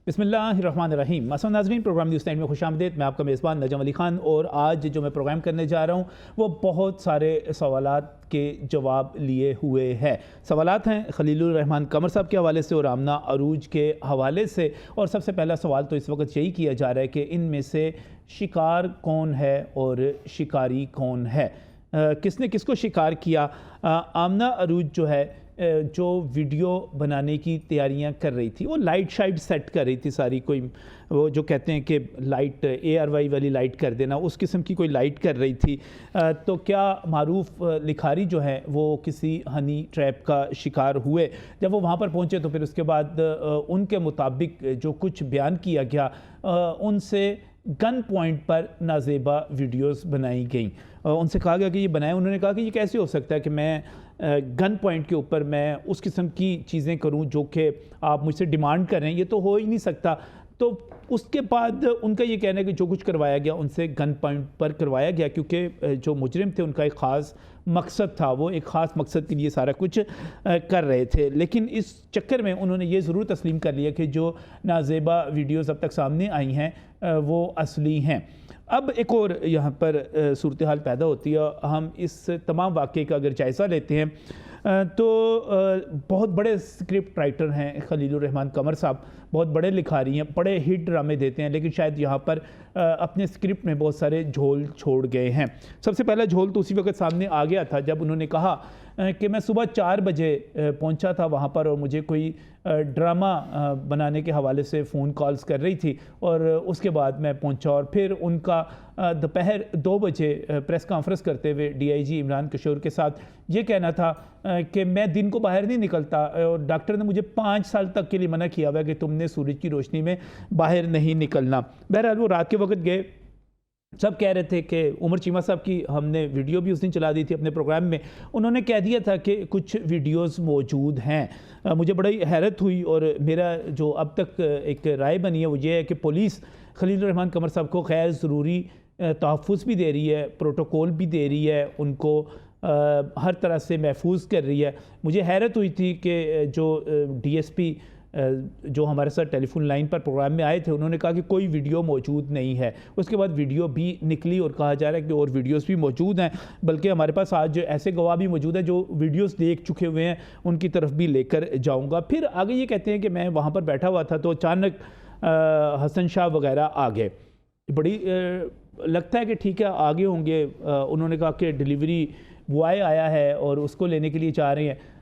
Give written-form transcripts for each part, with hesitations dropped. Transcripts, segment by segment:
बिस्मिल्लाहिर्रहमानिर्रहीम। मसद नाज़रीन, programme news time में खुशामदीद। मैं आपका मेज़बान नजम अली ख़ान और आज जो मैं प्रोग्राम करने जा रहा हूँ वो बहुत सारे सवालात के जवाब लिए हुए है। सवालात हैं खलीलुर रहमान कमर साहब के हवाले से और आमना अरूज के हवाले से। और सबसे पहला सवाल तो इस वक्त यही किया जा रहा है कि इनमें से शिकार कौन है और शिकारी कौन है, किसने किसको शिकार किया। आमना अरूज जो है, जो वीडियो बनाने की तैयारियां कर रही थी, वो लाइट शाइट सेट कर रही थी सारी, कोई वो जो कहते हैं कि लाइट ARY वाली लाइट कर देना, उस किस्म की कोई लाइट कर रही थी। तो क्या मारूफ लिखारी जो है वो किसी हनी ट्रैप का शिकार हुए। जब वो वहाँ पर पहुँचे तो फिर उसके बाद उनके मुताबिक जो कुछ बयान किया गया, उनसे गन पॉइंट पर नाजेबा वीडियोस बनाई गई। उनसे कहा गया कि ये बनाए। उन्होंने कहा कि ये कैसे हो सकता है कि मैं गन पॉइंट के ऊपर मैं उस किस्म की चीज़ें करूं जो कि आप मुझसे डिमांड कर रहे हैं, ये तो हो ही नहीं सकता। तो उसके बाद उनका ये कहना है कि जो कुछ करवाया गया उनसे गन पॉइंट पर करवाया गया, क्योंकि जो मुजरिम थे उनका एक ख़ास मकसद था, वो एक ख़ास मकसद के लिए सारा कुछ कर रहे थे। लेकिन इस चक्कर में उन्होंने ये ज़रूर तस्लीम कर लिया कि जो नाजेबा वीडियोज़ अब तक सामने आई हैं वो असली हैं। अब एक और यहाँ पर सूरत हाल पैदा होती है। हम इस तमाम वाक़े का अगर जायज़ा लेते हैं तो बहुत बड़े स्क्रिप्ट राइटर हैं खलीलुर रहमान कमर साहब, बहुत बड़े लिखारी हैं, बड़े हिट ड्रामे देते हैं, लेकिन शायद यहाँ पर अपने स्क्रिप्ट में बहुत सारे झोल छोड़ गए हैं। सबसे पहला झोल तो उसी वक्त सामने आ गया था जब उन्होंने कहा कि मैं सुबह 4 बजे पहुंचा था वहाँ पर और मुझे कोई ड्रामा बनाने के हवाले से फ़ोन कॉल्स कर रही थी और उसके बाद मैं पहुंचा। और फिर उनका दोपहर 2 बजे प्रेस कॉन्फ्रेंस करते हुए DIG इमरान किशोर के साथ ये कहना था कि मैं दिन को बाहर नहीं निकलता और डॉक्टर ने मुझे 5 साल तक के लिए मना किया हुआ है कि तुमने सूरज की रोशनी में बाहर नहीं निकलना। बहरहाल वो रात के वक्त गए। सब कह रहे थे कि उमर चीमा साहब की हमने वीडियो भी उस दिन चला दी थी अपने प्रोग्राम में, उन्होंने कह दिया था कि कुछ वीडियोस मौजूद हैं। मुझे बड़ी हैरत हुई और मेरा जो अब तक एक राय बनी है वो ये है कि पुलिस खलीलुर रहमान कमर साहब को खैर ज़रूरी तहफ़्फ़ुज़ भी दे रही है, प्रोटोकॉल भी दे रही है, उनको हर तरह से महफूज कर रही है। मुझे हैरत हुई थी कि जो DSP जो हमारे साथ टेलीफोन लाइन पर प्रोग्राम में आए थे, उन्होंने कहा कि कोई वीडियो मौजूद नहीं है। उसके बाद वीडियो भी निकली और कहा जा रहा है कि और वीडियोस भी मौजूद हैं, बल्कि हमारे पास आज ऐसे गवाह भी मौजूद हैं जो वीडियोस देख चुके हुए हैं, उनकी तरफ भी लेकर जाऊंगा। फिर आगे ये कहते हैं कि मैं वहाँ पर बैठा हुआ था तो अचानक हसन शाह वगैरह आ गए। बड़ी लगता है कि ठीक है आगे होंगे। उन्होंने कहा कि डिलीवरी बॉय आया है और उसको लेने के लिए चाह रहे हैं,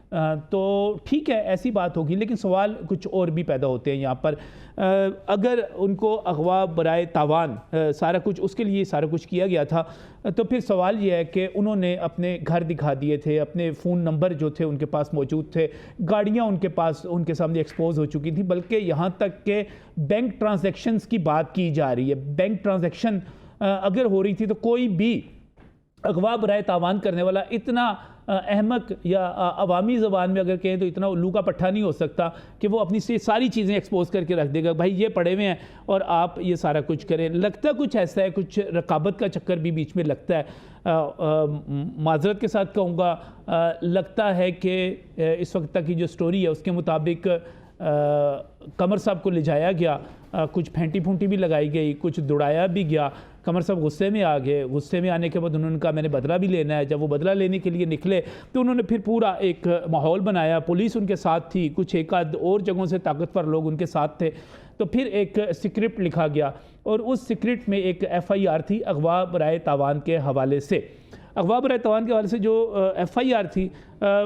तो ठीक है ऐसी बात होगी। लेकिन सवाल कुछ और भी पैदा होते हैं यहाँ पर। अगर उनको अगवा बराए तावान सारा कुछ, उसके लिए सारा कुछ किया गया था, तो फिर सवाल ये है कि उन्होंने अपने घर दिखा दिए थे, अपने फ़ोन नंबर जो थे उनके पास मौजूद थे, गाड़ियाँ उनके पास उनके सामने एक्सपोज हो चुकी थी, बल्कि यहाँ तक के बैंक ट्रांजैक्शंस की बात की जा रही है। बैंक ट्रांजैक्शन अगर हो रही थी तो कोई भी अगवा बराए तावान करने वाला इतना अहमक या अवामी ज़बान में अगर कहें तो इतना उल्लू का पट्ठा नहीं हो सकता कि वो अपनी से सारी चीज़ें एक्सपोज करके रख देगा, भाई ये पड़े हुए हैं और आप ये सारा कुछ करें। लगता कुछ ऐसा है, कुछ रकाबत का चक्कर भी बीच में लगता है। माजरत के साथ कहूँगा, लगता है कि इस वक्त तक की जो स्टोरी है उसके मुताबिक कमर साहब को ले जाया गया, कुछ फेंटी फूंटी भी लगाई गई, कुछ दौड़ाया भी गया। कमर साहब गुस्से में आ गए। गुस्से में आने के बाद उन्होंने कहा मैंने बदला भी लेना है। जब वो बदला लेने के लिए निकले तो उन्होंने फिर पूरा एक माहौल बनाया, पुलिस उनके साथ थी, कुछ एक आध और जगहों से ताकतवर लोग उनके साथ थे। तो फिर एक स्क्रिप्ट लिखा गया और उस स्क्रिप्ट में एक FIR थी अगवा बराए तावान के हवाले से। अगवा बराए तावान के हवाले से जो FIR थी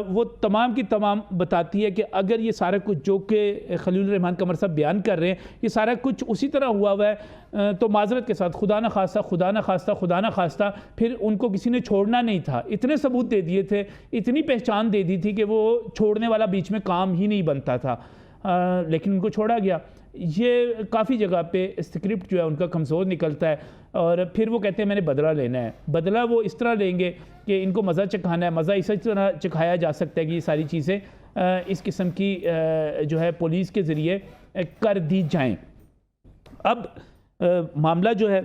वो तमाम की तमाम बताती है कि अगर ये सारा कुछ जो कि खलीलुर रहमान कमर साहब बयान कर रहे हैं ये सारा कुछ उसी तरह हुआ हुआ है, तो माजरत के साथ खुदा न खास्ता फिर उनको किसी ने छोड़ना नहीं था। इतने सबूत दे दिए थे, इतनी पहचान दे दी थी कि वो छोड़ने वाला बीच में काम ही नहीं बनता था, लेकिन उनको छोड़ा गया। ये काफ़ी जगह पे स्क्रिप्ट जो है उनका कमज़ोर निकलता है और फिर वो कहते हैं मैंने बदला लेना है। बदला वो इस तरह लेंगे कि इनको मज़ा चखाना है, मज़ा इस तरह चखाया जा सकता है कि ये सारी चीज़ें इस किस्म की जो है पुलिस के ज़रिए कर दी जाएं। अब मामला जो है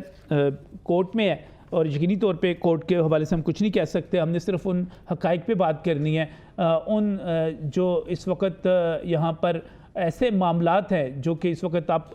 कोर्ट में है और यकीनी तौर पे कोर्ट के हवाले से हम कुछ नहीं कह सकते। हमने सिर्फ उन हक़ाइक़ पे बात करनी है, उन जो इस वक्त यहाँ पर ऐसे मामलात हैं जो कि इस वक्त आप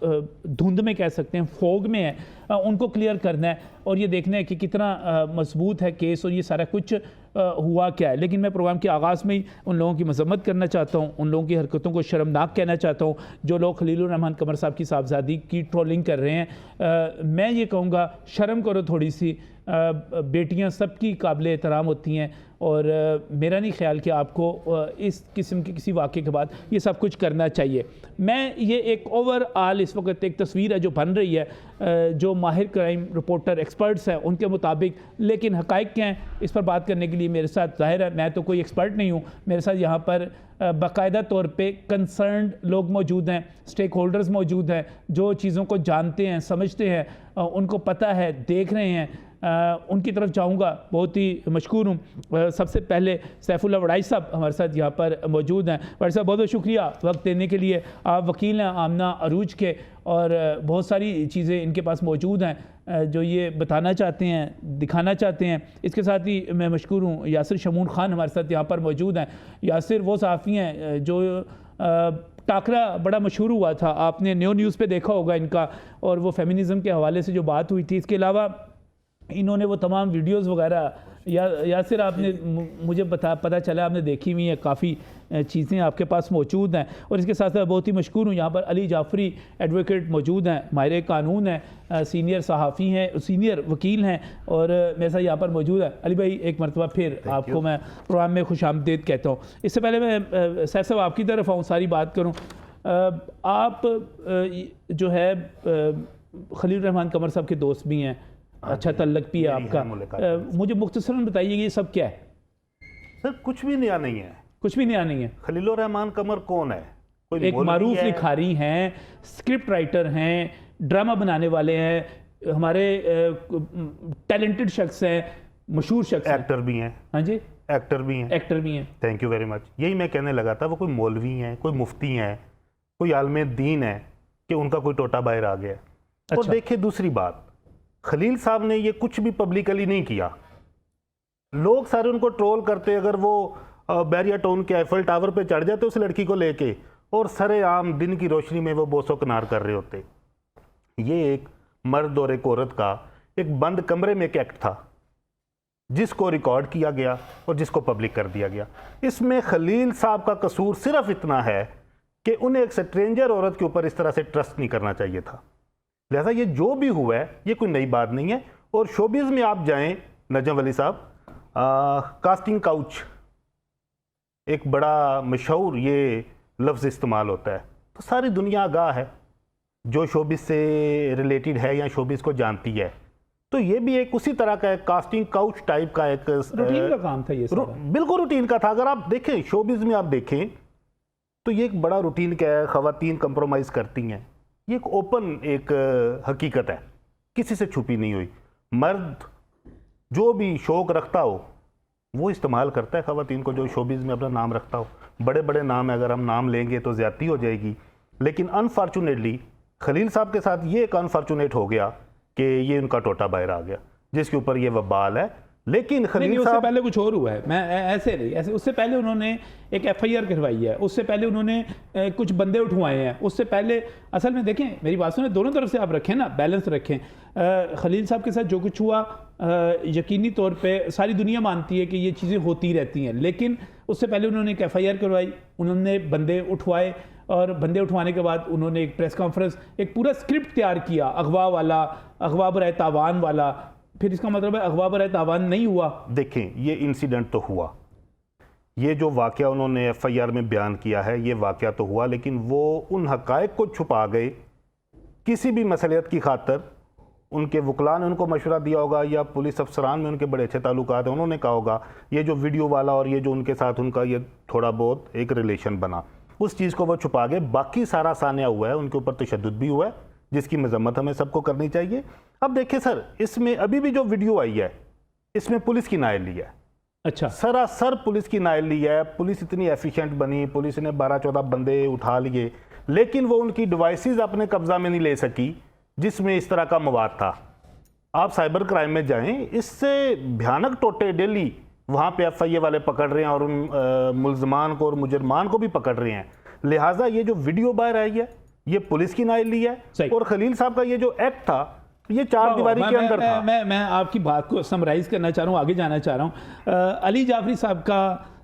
धुंध में कह सकते हैं, फोग में है, उनको क्लियर करना है और ये देखना है कि कितना मजबूत है केस और ये सारा कुछ हुआ क्या है। लेकिन मैं प्रोग्राम के आगाज़ में ही उन लोगों की मजम्मत करना चाहता हूँ, उन लोगों की हरकतों को शर्मनाक कहना चाहता हूँ जो लोग खलीलुर रहमान कमर साहब की साहबजादी की ट्रोलिंग कर रहे हैं। मैं ये कहूँगा शर्म करो थोड़ी सी, बेटियां सबकी काबिल एहतराम होती हैं और मेरा नहीं ख्याल कि आपको इस किस्म के किसी वाक़े के बाद ये सब कुछ करना चाहिए। मैं ये एक ओवरऑल इस वक्त एक तस्वीर है जो बन रही है जो माहिर क्राइम रिपोर्टर एक्सपर्ट्स हैं उनके मुताबिक, लेकिन हक़ाइक़ क्या हैं इस पर बात करने के लिए मेरे साथ, ज़ाहिर है मैं तो कोई एक्सपर्ट नहीं हूँ, मेरे साथ यहाँ पर बाकायदा तौर पे कंसर्न्ड लोग मौजूद हैं, स्टेक होल्डर्स मौजूद हैं जो चीज़ों को जानते हैं, समझते हैं, उनको पता है, देख रहे हैं। उनकी तरफ जाऊंगा, बहुत ही मशकूर हूँ। सबसे पहले सैफुल्लाह वड़ाई साहब हमारे साथ यहाँ पर मौजूद हैं। वड़ाई साहब बहुत बहुत शुक्रिया वक्त देने के लिए। आप वकील हैं आमना अरूज के और बहुत सारी चीज़ें इनके पास मौजूद हैं जो ये बताना चाहते हैं, दिखाना चाहते हैं। इसके साथ ही मैं मशकूर हूँ यासिर शमून खान हमारे साथ यहाँ पर मौजूद हैं। यासिर वो सहाफ़ी हैं जो टाकरा बड़ा मशहूर हुआ था, आपने न्यूज़ पे देखा होगा इनका, और वो फेमिनिज़म के हवाले से जो बात हुई थी। इसके अलावा इन्होंने वो तमाम वीडियोस वगैरह यासिर आपने मुझे पता चला आपने देखी हुई है, काफ़ी चीज़ें आपके पास मौजूद हैं। और इसके साथ साथ बहुत ही मशकूर हूँ यहाँ पर अली जाफरी एडवोकेट मौजूद हैं, माहिर कानून हैं, सीनियर सहाफ़ी हैं, सीनियर वकील हैं और मेरे साथ यहाँ पर मौजूद है। अली भाई एक मरतबा फिर आपको मैं प्रोग्राम में खुशामदीद कहता हूँ। इससे पहले मैं सैफ साहब आपकी तरफ आऊँ, सारी बात करूँ। आप जो है खलील रहमान कमर साहब के दोस्त भी हैं, अच्छा तल्लक भी है आपका, मुझे मुख्तसरन बताइए ये सब क्या है? सर कुछ भी नया नहीं है, कुछ भी नया नहीं है। खलीलुर रहमान कमर कौन है? कोई एक मारूफ लिखारी हैं, स्क्रिप्ट राइटर हैं, ड्रामा बनाने वाले हैं, हमारे टैलेंटेड शख्स हैं, मशहूर शख्स, एक्टर भी हैं। हाँ जी, एक्टर भी हैं। एक्टर भी हैं। Thank you very much. यही मैं कहने लगा था, वो कोई मौलवी हैं, कोई मुफ्ती हैं, कोई आलमे दीन है कि उनका कोई टोटा बाहर आ गया। अच्छा। और देखिए दूसरी बात, खलील साहब ने ये कुछ भी पब्लिकली नहीं किया। लोग सारे उनको ट्रोल करते, अगर वो बैरिया टाउन के एफएल टावर पे चढ़ जाते उस लड़की को लेके और सरेआम दिन की रोशनी में वो बोसो किनार कर रहे होते। ये एक मर्द और एक औरत का एक बंद कमरे में एक एक्ट था जिसको रिकॉर्ड किया गया और जिसको पब्लिक कर दिया गया। इसमें खलील साहब का कसूर सिर्फ इतना है कि उन्हें एक स्ट्रेंजर औरत के ऊपर इस तरह से ट्रस्ट नहीं करना चाहिए था। लिहाजा ये जो भी हुआ है ये कोई नई बात नहीं है। और शोबिज़ में आप जाएं नजम वली साहब, कास्टिंग काउच एक बड़ा मशहूर ये लफ्ज़ इस्तेमाल होता है, तो सारी दुनिया आगाह है जो शोबिज़ से रिलेटेड है या शोबिज़ को जानती है। तो ये भी एक उसी तरह का एक कास्टिंग काउच टाइप का एक रूटीन का काम था, ये बिल्कुल रूटीन का था। अगर आप देखें शोबिज़ में आप देखें तो ये एक बड़ा रूटीन का है, ख़वातीन कंप्रोमाइज़ करती हैं, ये एक ओपन एक हकीकत है, किसी से छुपी नहीं हुई। मर्द जो भी शौक रखता हो वो इस्तेमाल करता है ख़वातीन को, जो शोबिज़ में अपना नाम रखता हो। बड़े बड़े नाम है, अगर हम नाम लेंगे तो ज़्यादती हो जाएगी, लेकिन अनफॉर्चुनेटली खलील साहब के साथ ये एक अनफॉर्चुनेट हो गया कि ये उनका टोटा बाहर आ गया जिसके ऊपर ये वबाल है। लेकिन खलील साहब पहले कुछ और हुआ है, मैं ऐसे नहीं, ऐसे उससे पहले उन्होंने एक एफआईआर करवाई है, उससे पहले उन्होंने कुछ बंदे उठवाए हैं, उससे पहले असल में देखें मेरी बात सुने, दोनों तरफ से आप रखें ना, बैलेंस रखें। खलील साहब के साथ जो कुछ हुआ यकीनी तौर पे सारी दुनिया मानती है कि ये चीज़ें होती रहती हैं, लेकिन उससे पहले उन्होंने एक एफआईआर करवाई, उन्होंने बंदे उठवाए और बंदे उठवाने के बाद उन्होंने एक प्रेस कॉन्फ्रेंस, एक पूरा स्क्रिप्ट तैयार किया, अगवा वाला, अगवा बराए तावान वाला। फिर इसका मतलब है अगवा बराए तावान नहीं हुआ। देखें ये इंसिडेंट तो हुआ, ये जो वाक़या उन्होंने एफआईआर में बयान किया है ये वाक़या तो हुआ, लेकिन वो उन हक़ाइक़ को छुपा गए किसी भी मसलियत की खातर। उनके वकला ने उनको मशवरा दिया होगा या पुलिस अफसरान में उनके बड़े अच्छे ताल्लुकात हैं, उन्होंने कहा होगा ये जो वीडियो वाला और ये जो उनके साथ उनका ये थोड़ा बहुत एक रिलेशन बना, उस चीज़ को वो छुपा गए। बाकी सारा सान्या हुआ है, उनके ऊपर तशद्दुद भी हुआ है जिसकी मजम्मत हमें सबको करनी चाहिए। अब देखिए सर, इसमें अभी भी जो वीडियो आई है इसमें पुलिस की नाअहली है। अच्छा, सरासर पुलिस की नाअहली है। पुलिस इतनी एफिशिएंट बनी, पुलिस ने 12-14 बंदे उठा लिए, लेकिन वो उनकी डिवाइसेस अपने कब्जा में नहीं ले सकी जिसमें इस तरह का मवाद था। आप साइबर क्राइम में जाएं, इससे भयानक टोटे डेली वहाँ पे एफआईए वाले पकड़ रहे हैं और उन मुल्ज़मान को और मुजरमान को भी पकड़ रहे हैं, लिहाजा ये जो वीडियो बाहर आई है ये पुलिस की नाअहली है, और खलील साहब का ये जो एक्ट था ये चार दीवारी के अंदर था। मैं आपकी बात को समराइज करना चाह रहा हूँ, आगे जाना चाह रहा हूँ। अली जाफरी साहब का,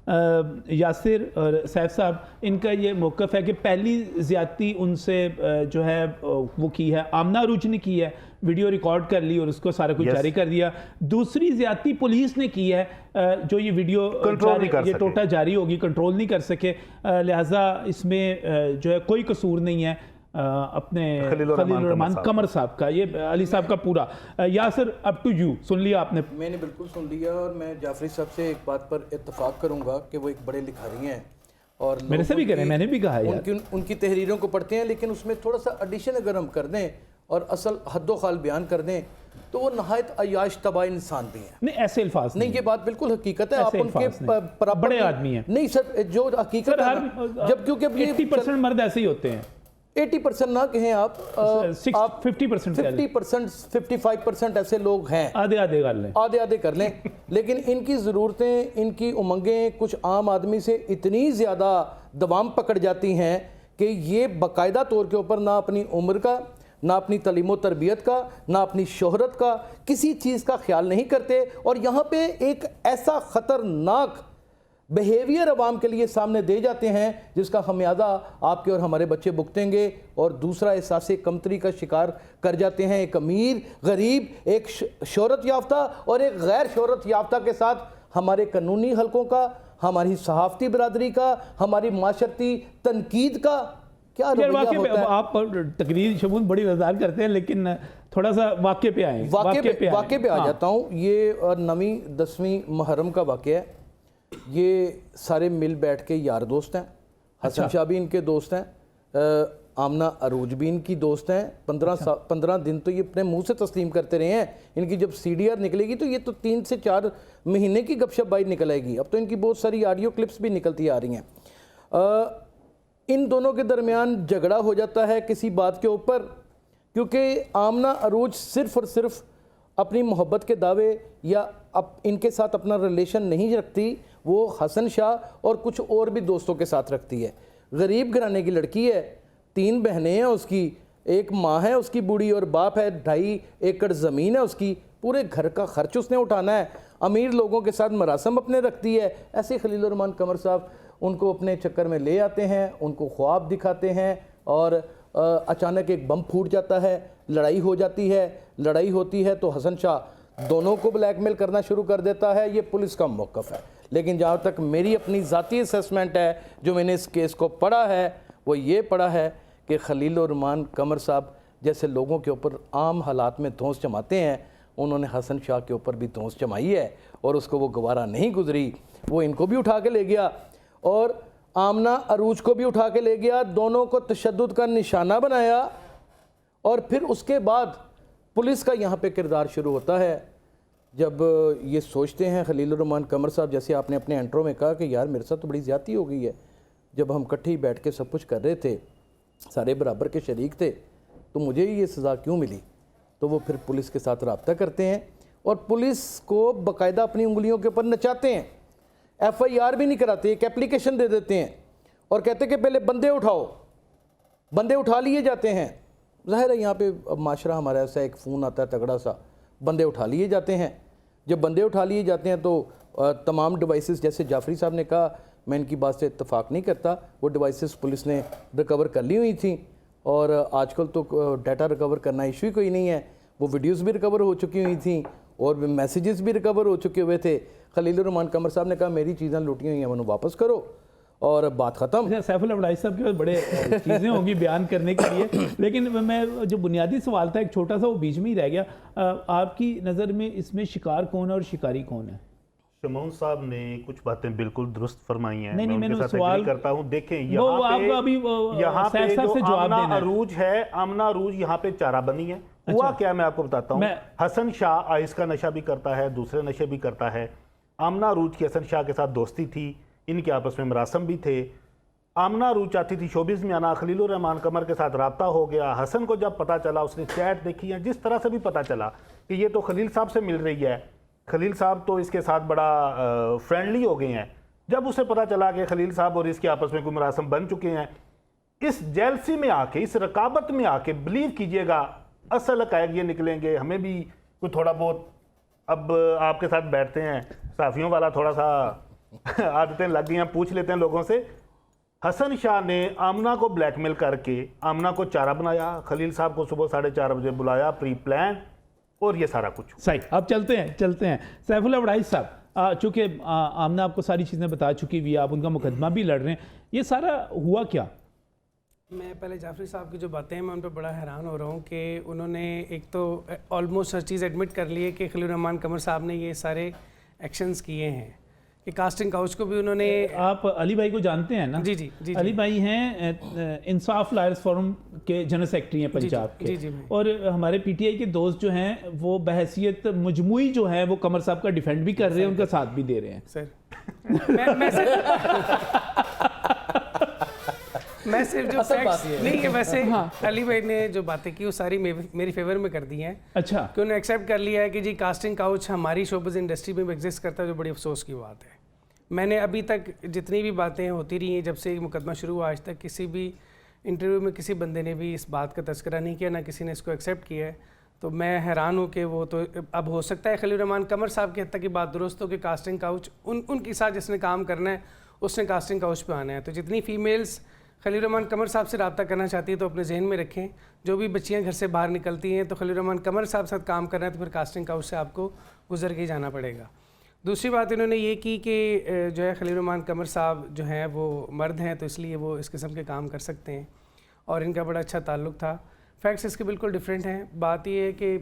यासिर और सैफ साहब, इनका ये मौक़िफ़ है कि पहली ज़्यादती उनसे जो है वो की है, आमना अरूज ने की है, वीडियो रिकॉर्ड कर ली और उसको सारा कुछ जारी कर दिया। दूसरी ज़्यादती पुलिस ने की है, जो ये वीडियो ये टोटा जारी होगी, कंट्रोल नहीं कर सके, लिहाजा इसमें जो है कोई कसूर नहीं है अपने खलीलुर रहमान कमर साहब का, ये अली साहब का पूरा। यासिर, अप टू यू, सुन लिया आपने? मैंने बिल्कुल सुन लिया, और मैं जाफरी साहब से एक बात पर इत्तेफाक करूंगा कि वो एक बड़े लिखारी हैं और मेरे से भी करें, मैंने भी कहा यार, उनकी तहरीरों को पढ़ते हैं, लेकिन उसमें थोड़ा सा एडिशन अगर हम कर दें और असल हद्दो खाल बयान कर दें तो वो नहायत अयाश तबाह इंसान भी हैं। नहीं, ऐसे अल्फाज नहीं, ये बात बिल्कुल हकीकत है, आप उनके बड़े आदमी हैं। नहीं सर, जो हकीकत है, जब क्योंकि 80% मर्द ऐसे ही होते हैं, 80% ना कहें आप 50%, 55% ऐसे लोग हैं, आधे कर लें लेकिन इनकी ज़रूरतें, इनकी उमंगें कुछ आम आदमी से इतनी ज़्यादा दवाम पकड़ जाती हैं कि ये बाकायदा तौर के ऊपर ना अपनी उम्र का, ना अपनी तलीम तरबियत का, ना अपनी शोहरत का, किसी चीज़ का ख्याल नहीं करते। और यहाँ पे एक ऐसा ख़तरनाक बिहेवियर अवाम के लिए सामने दे जाते हैं जिसका खमियाजा आपके और हमारे बच्चे भुगतेंगे, और दूसरा एहसास कमतरी का शिकार कर जाते हैं। एक अमीर, गरीब, एक शोहरत याफ्ता और एक गैर शोहरत याफ्ता के साथ हमारे कानूनी हलकों का, हमारी सहाफ़ती बरादरी का, हमारी माशरती तनकीद का क्या रवैया होता है। आप तकरीर शमून बड़ी वजाहत करते हैं, लेकिन थोड़ा सा वाक़े पे आए, वाक़े पे आ जाता हूँ। ये 9वीं 10वीं मुहर्रम का वाक़या है। ये सारे मिल बैठ के यार दोस्त हैं। हसन शाह भी इनके दोस्त हैं, आमना अरूज भी इनकी दोस्त हैं। 15 दिन तो ये अपने मुंह से तस्लीम करते रहे हैं। इनकी जब CDR निकलेगी तो ये तो 3 से 4 महीने की गपशप बाहर निकल आएगी। अब तो इनकी बहुत सारी ऑडियो क्लिप्स भी निकलती आ रही हैं। इन दोनों के दरमियान झगड़ा हो जाता है किसी बात के ऊपर, क्योंकि आमना अरूज सिर्फ़ और सिर्फ अपनी मोहब्बत के दावे या इनके साथ अपना रिलेशन नहीं रखती, वो हसन शाह और कुछ और भी दोस्तों के साथ रखती है। गरीब घराने की लड़की है, 3 बहनें हैं उसकी, एक माँ है उसकी बूढ़ी और बाप है, 2.5 एकड़ ज़मीन है उसकी, पूरे घर का खर्च उसने उठाना है। अमीर लोगों के साथ मरासम अपने रखती है। ऐसे खलीलुर रहमान कमर साहब उनको अपने चक्कर में ले आते हैं, उनको ख्वाब दिखाते हैं, और अचानक एक बम फूट जाता है, लड़ाई हो जाती है। लड़ाई होती है तो हसन शाह दोनों को ब्लैकमेल करना शुरू कर देता है। ये पुलिस का मौक़िफ़ है, लेकिन जहाँ तक मेरी अपनी ज़ाती असेसमेंट है, जो मैंने इस केस को पढ़ा है, वो ये पढ़ा है कि खलीलुर रहमान कमर साहब जैसे लोगों के ऊपर आम हालात में धौंस जमाते हैं, उन्होंने हसन शाह के ऊपर भी धौंस जमाई है, और उसको वो गवारा नहीं गुजरी। वो इनको भी उठा के ले गया और आमना अरूज को भी उठा के ले गया, दोनों को तशद्दुद का निशाना बनाया। और फिर उसके बाद पुलिस का यहाँ पे किरदार शुरू होता है। जब ये सोचते हैं खलीलुर रहमान कमर साहब, जैसे आपने अपने इंट्रो में कहा कि यार मेरे साथ तो बड़ी ज़्यादती हो गई है, जब हम इकट्ठे ही बैठ के सब कुछ कर रहे थे, सारे बराबर के शरीक थे, तो मुझे ये सज़ा क्यों मिली। तो वो फिर पुलिस के साथ रब्ता करते हैं और पुलिस को बाकायदा अपनी उंगलियों के ऊपर नचाते हैं। FIR भी नहीं कराते, एक एप्लीकेशन दे देते हैं और कहते हैं कि पहले बंदे उठाओ। बंदे उठा लिए जाते हैं। ज़ाहिर है यहाँ पे अब माशरा हमारा ऐसा, एक फ़ोन आता है तगड़ा सा, बंदे उठा लिए जाते हैं। जब बंदे उठा लिए जाते हैं तो तमाम डिवाइसेस, जैसे जाफरी साहब ने कहा, मैं इनकी बात से इत्तेफाक नहीं करता, वो डिवाइसेस पुलिस ने रिकवर कर ली हुई थी। और आजकल तो डाटा रिकवर करना इशू ही कोई नहीं है, वो वीडियोस भी रिकवर हो चुकी हुई थी और मैसेजेस भी रिकवर हो चुके हुए थे। खलीलुर रहमान कमर साहब ने कहा मेरी चीज़ें लूटी हुई हैं, उन्हें वापस करो और बात ख़त्म। सैफुल अब्बासी साहब के पास बड़े चीज़ें होंगी बयान करने के लिए, लेकिन मैं जो बुनियादी सवाल था एक छोटा सा, वो बीच में ही रह गया। आपकी नज़र में इसमें शिकार कौन है और शिकारी कौन है? शमून साहब ने कुछ बातें बिल्कुल दुरुस्त फरमाई हैं। नहीं, मैंने सवाल करता हूं। देखें यहाँ पे जो आमना अरूज है, आमना अरूज यहाँ पे चारा बनी है। हुआ क्या मैं आपको बताता हूँ। हसन शाह आइस का नशा भी करता है, दूसरे नशे भी करता है। आमना अरूज की हसन शाह के साथ दोस्ती थी, इनके आपस में मरासम भी थे। आमना अरूज चाहती थी शोबिज़ में आना, खलीलुर रहमान कमर के साथ रब्ता हो गया। हसन को जब पता चला, उसने चैट देखी है, जिस तरह से भी पता चला कि ये तो खलील साहब से मिल रही है, खलील साहब तो इसके साथ बड़ा फ्रेंडली हो गए हैं। जब उसे पता चला कि खलील साहब और इसके आपस में कोई मरासम बन चुके हैं, इस जेलसी में आके, इस रकाबत में आके बिलीव कीजिएगा असल हक़ाइक़ ये निकलेंगे। हमें भी कोई थोड़ा बहुत, अब आपके साथ बैठते हैं, सहाफ़ियों वाला थोड़ा सा आदतें लग गई हैं, पूछ लेते हैं लोगों से। हसन शाह ने आमना को ब्लैकमेल करके आमना को चारा बनाया, खलील साहब को सुबह 4:30 बजे बुलाया, प्री प्लान, और ये सारा कुछ सही। अब चलते हैं सैफुल्लाह वड़ाइच साहब, चूँकि आमना आपको सारी चीज़ें बता चुकी हुई है, आप उनका मुकदमा भी लड़ रहे हैं, ये सारा हुआ क्या? मैं पहले जाफरी साहब की जो बातें हैं मैं उन पर बड़ा हैरान हो रहा हूँ कि उन्होंने एक तो ऑलमोस्ट हर चीज़ एडमिट कर ली है कि खलील रहमान कमर साहब ने ये सारे एक्शंस किए हैं, कि कास्टिंग काउच को भी उन्होंने। आप अली भाई को जानते हैं ना? जी जी जी, अली भाई हैं इंसाफ लायर्स फोरम के जनरल सेक्रेटरी हैं पंजाब के। जी, और हमारे पीटीआई के दोस्त जो हैं वो बहैसियत मजमुई जो है वो कमर साहब का डिफेंड भी कर रहे हैं, उनका साथ भी दे रहे हैं। सर मैं सिर्फ जो फैक्ट्स नहीं है, वैसे अली भाई ने जो बातें की वो सारी मेरी फेवर में कर दी हैं। अच्छा, कि उन्होंने एक्सेप्ट कर लिया है कि जी कास्टिंग काउच हमारी शोबिज़ इंडस्ट्री में भी एग्जिस्ट करता है, जो बड़ी अफसोस की बात है। मैंने अभी तक जितनी भी बातें होती रही हैं जब से मुकदमा शुरू हुआ आज तक, किसी भी इंटरव्यू में किसी बंदे ने भी इस बात का तस्करा नहीं किया, ना किसी ने इसको एक्सेप्ट किया है। तो मैं हैरान हूँ कि वो तो अब हो सकता है खलील रहमान कमर साहब की हद तक की बात दुरुस्त हो कि कास्टिंग काउच उनके साथ जिसने काम करना है उसने कास्टिंग काउच पे आना है। तो जितनी फीमेल्स खलील रहमान कमर साहब से रब्ता करना चाहती है तो अपने जहन में रखें, जो भी बच्चियां घर से बाहर निकलती हैं तो खलील रहमान कमर साहब साथ काम करना है तो फिर कास्टिंग काउच से आपको गुजर के जाना पड़ेगा। दूसरी बात इन्होंने ये की कि जो है खलील रहमान कमर साहब जो हैं वो मर्द हैं तो इसलिए वो इस किस्म के काम कर सकते हैं और इनका बड़ा अच्छा ताल्लुक़ था। फैक्ट्स इसके बिल्कुल डिफरेंट हैं। बात ये है कि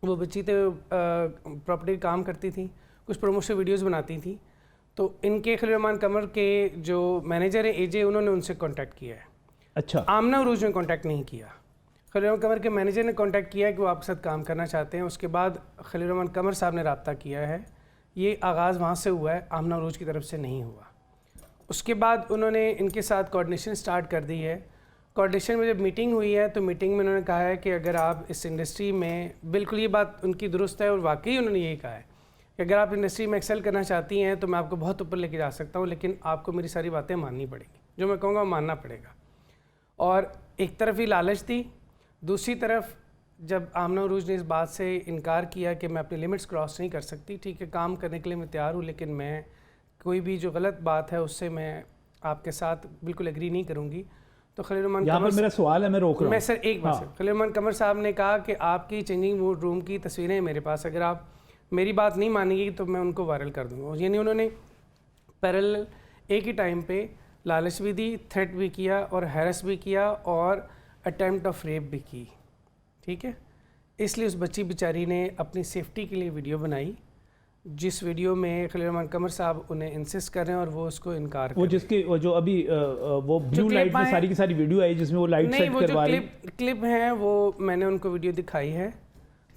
वो बच्ची तो प्रॉपर्टी काम करती थी, कुछ प्रमोशन वीडियोज़ बनाती थी, तो इनके खलील रहमान कमर के जो मैनेजर हैं एजे, उन्होंने उनसे कांटेक्ट किया है। अच्छा, आमना उरूज ने कांटेक्ट नहीं किया। खलील रहमान कमर के मैनेजर ने कांटेक्ट किया कि वो आपके साथ काम करना चाहते हैं। उसके बाद खलील रहमान कमर साहब ने रब्ता किया है। ये आगाज़ वहाँ से हुआ है, आमना उरूज की तरफ से नहीं हुआ। उसके बाद उन्होंने इनके साथ कोऑर्डिनेशन स्टार्ट कर दी है। कोऑर्डिनेशन में जब मीटिंग हुई है तो मीटिंग में उन्होंने कहा है कि अगर आप इस इंडस्ट्री में, बिल्कुल ये बात उनकी दुरुस्त है और वाकई उन्होंने यही कहा है कि अगर आप इंडस्ट्री में एक्सेल करना चाहती हैं तो मैं आपको बहुत ऊपर लेके जा सकता हूँ, लेकिन आपको मेरी सारी बातें माननी पड़ेगी, जो मैं कहूँगा मानना पड़ेगा। और एक तरफ ही लालच थी, दूसरी तरफ जब आमना उरूज ने इस बात से इनकार किया कि मैं अपनी लिमिट्स क्रॉस नहीं कर सकती, ठीक है काम करने के लिए मैं तैयार हूँ, लेकिन मैं कोई भी जो गलत बात है उससे मैं आपके साथ बिल्कुल एग्री नहीं करूँगी। तो खलील रहमान कमर, मेरा सवाल है, मैं रोक रहा हूँ। मैं सर एक बात, खलील रहमान कमर साहब ने कहा कि आपकी चेंजिंग रूम की तस्वीरें हैं मेरे पास, अगर आप मेरी बात नहीं मानेंगी तो मैं उनको वायरल कर दूँगा। यानी उन्होंने पैरेलल एक ही टाइम पे लालच भी दी, थ्रेट भी किया और हैरस भी किया और अटैम्प्ट ऑफ रेप भी की, ठीक है। इसलिए उस बच्ची बेचारी ने अपनी सेफ्टी के लिए वीडियो बनाई, जिस वीडियो में खलील रहमान कमर साहब उन्हें इंसिस्ट कर रहे हैं और वो उसको इनकार वो जिसके वो जो अभी वो ब्लू लाइट में सारी की सारी वीडियो आई जिसमें वो लाइट सेट करवा रही, क्लिप है वो मैंने उनको वीडियो दिखाई है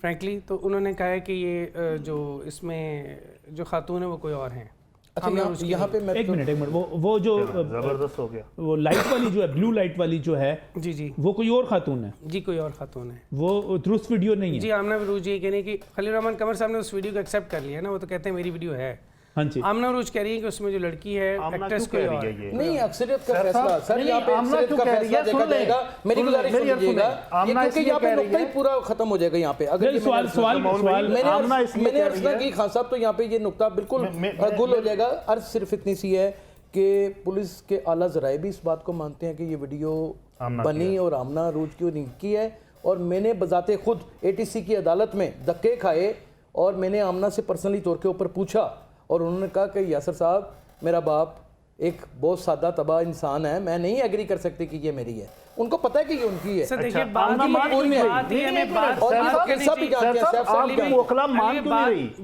फ्रैंकली। तो उन्होंने कहा है कि ये जो इसमें जो खातून है वो कोई और हैं। अच्छा, यहाँ पे मैं एक मिनट वो जो जबरदस्त हो गया, वो लाइट वाली जो है, ब्लू लाइट वाली जो है, जी जी वो कोई और खातून है? जी कोई और खातून है, वो दुरुस्त वीडियो नहीं है। जी आमना उरूज ये कहने की खलील रहमान कमर साहब ने उस वीडियो को एक्सेप्ट कर लिया ना, वो तो कहते हैं मेरी वीडियो है। हाँ जी, आमना उरूज कह रही है कि उसमें जो लड़की है एक्ट्रेस कोई और नहीं, अक्सरियत का फैसला सर, यहाँ पे अक्सरियत का फैसला देखा जाएगा। मेरी गुजारिश सुनिएगा, ये क्योंकि यहाँ पे नुक्ता ही पूरा खत्म हो जाएगा। यहाँ पे अगर सवाल मैंने अर्ज ना की खान साहब, तो यहाँ पे ये नुक्ता बिल्कुल गुल हो जाएगा। अर्ज सिर्फ इतनी सी है कि पुलिस के आला ज़राए भी इस बात को मानते हैं कि ये वीडियो बनी और आमना उरूज की है, और मैंने बजाते खुद ATC की अदालत में धक्के खाए और मैंने आमना से पर्सनली तौर के ऊपर पूछा और उन्होंने कहा कि यासर साहब, मेरा बाप एक बहुत सादा तबाह इंसान है, मैं नहीं एग्री कर सकती कि ये मेरी है। उनको पता है कि ये उनकी है। सर देखिए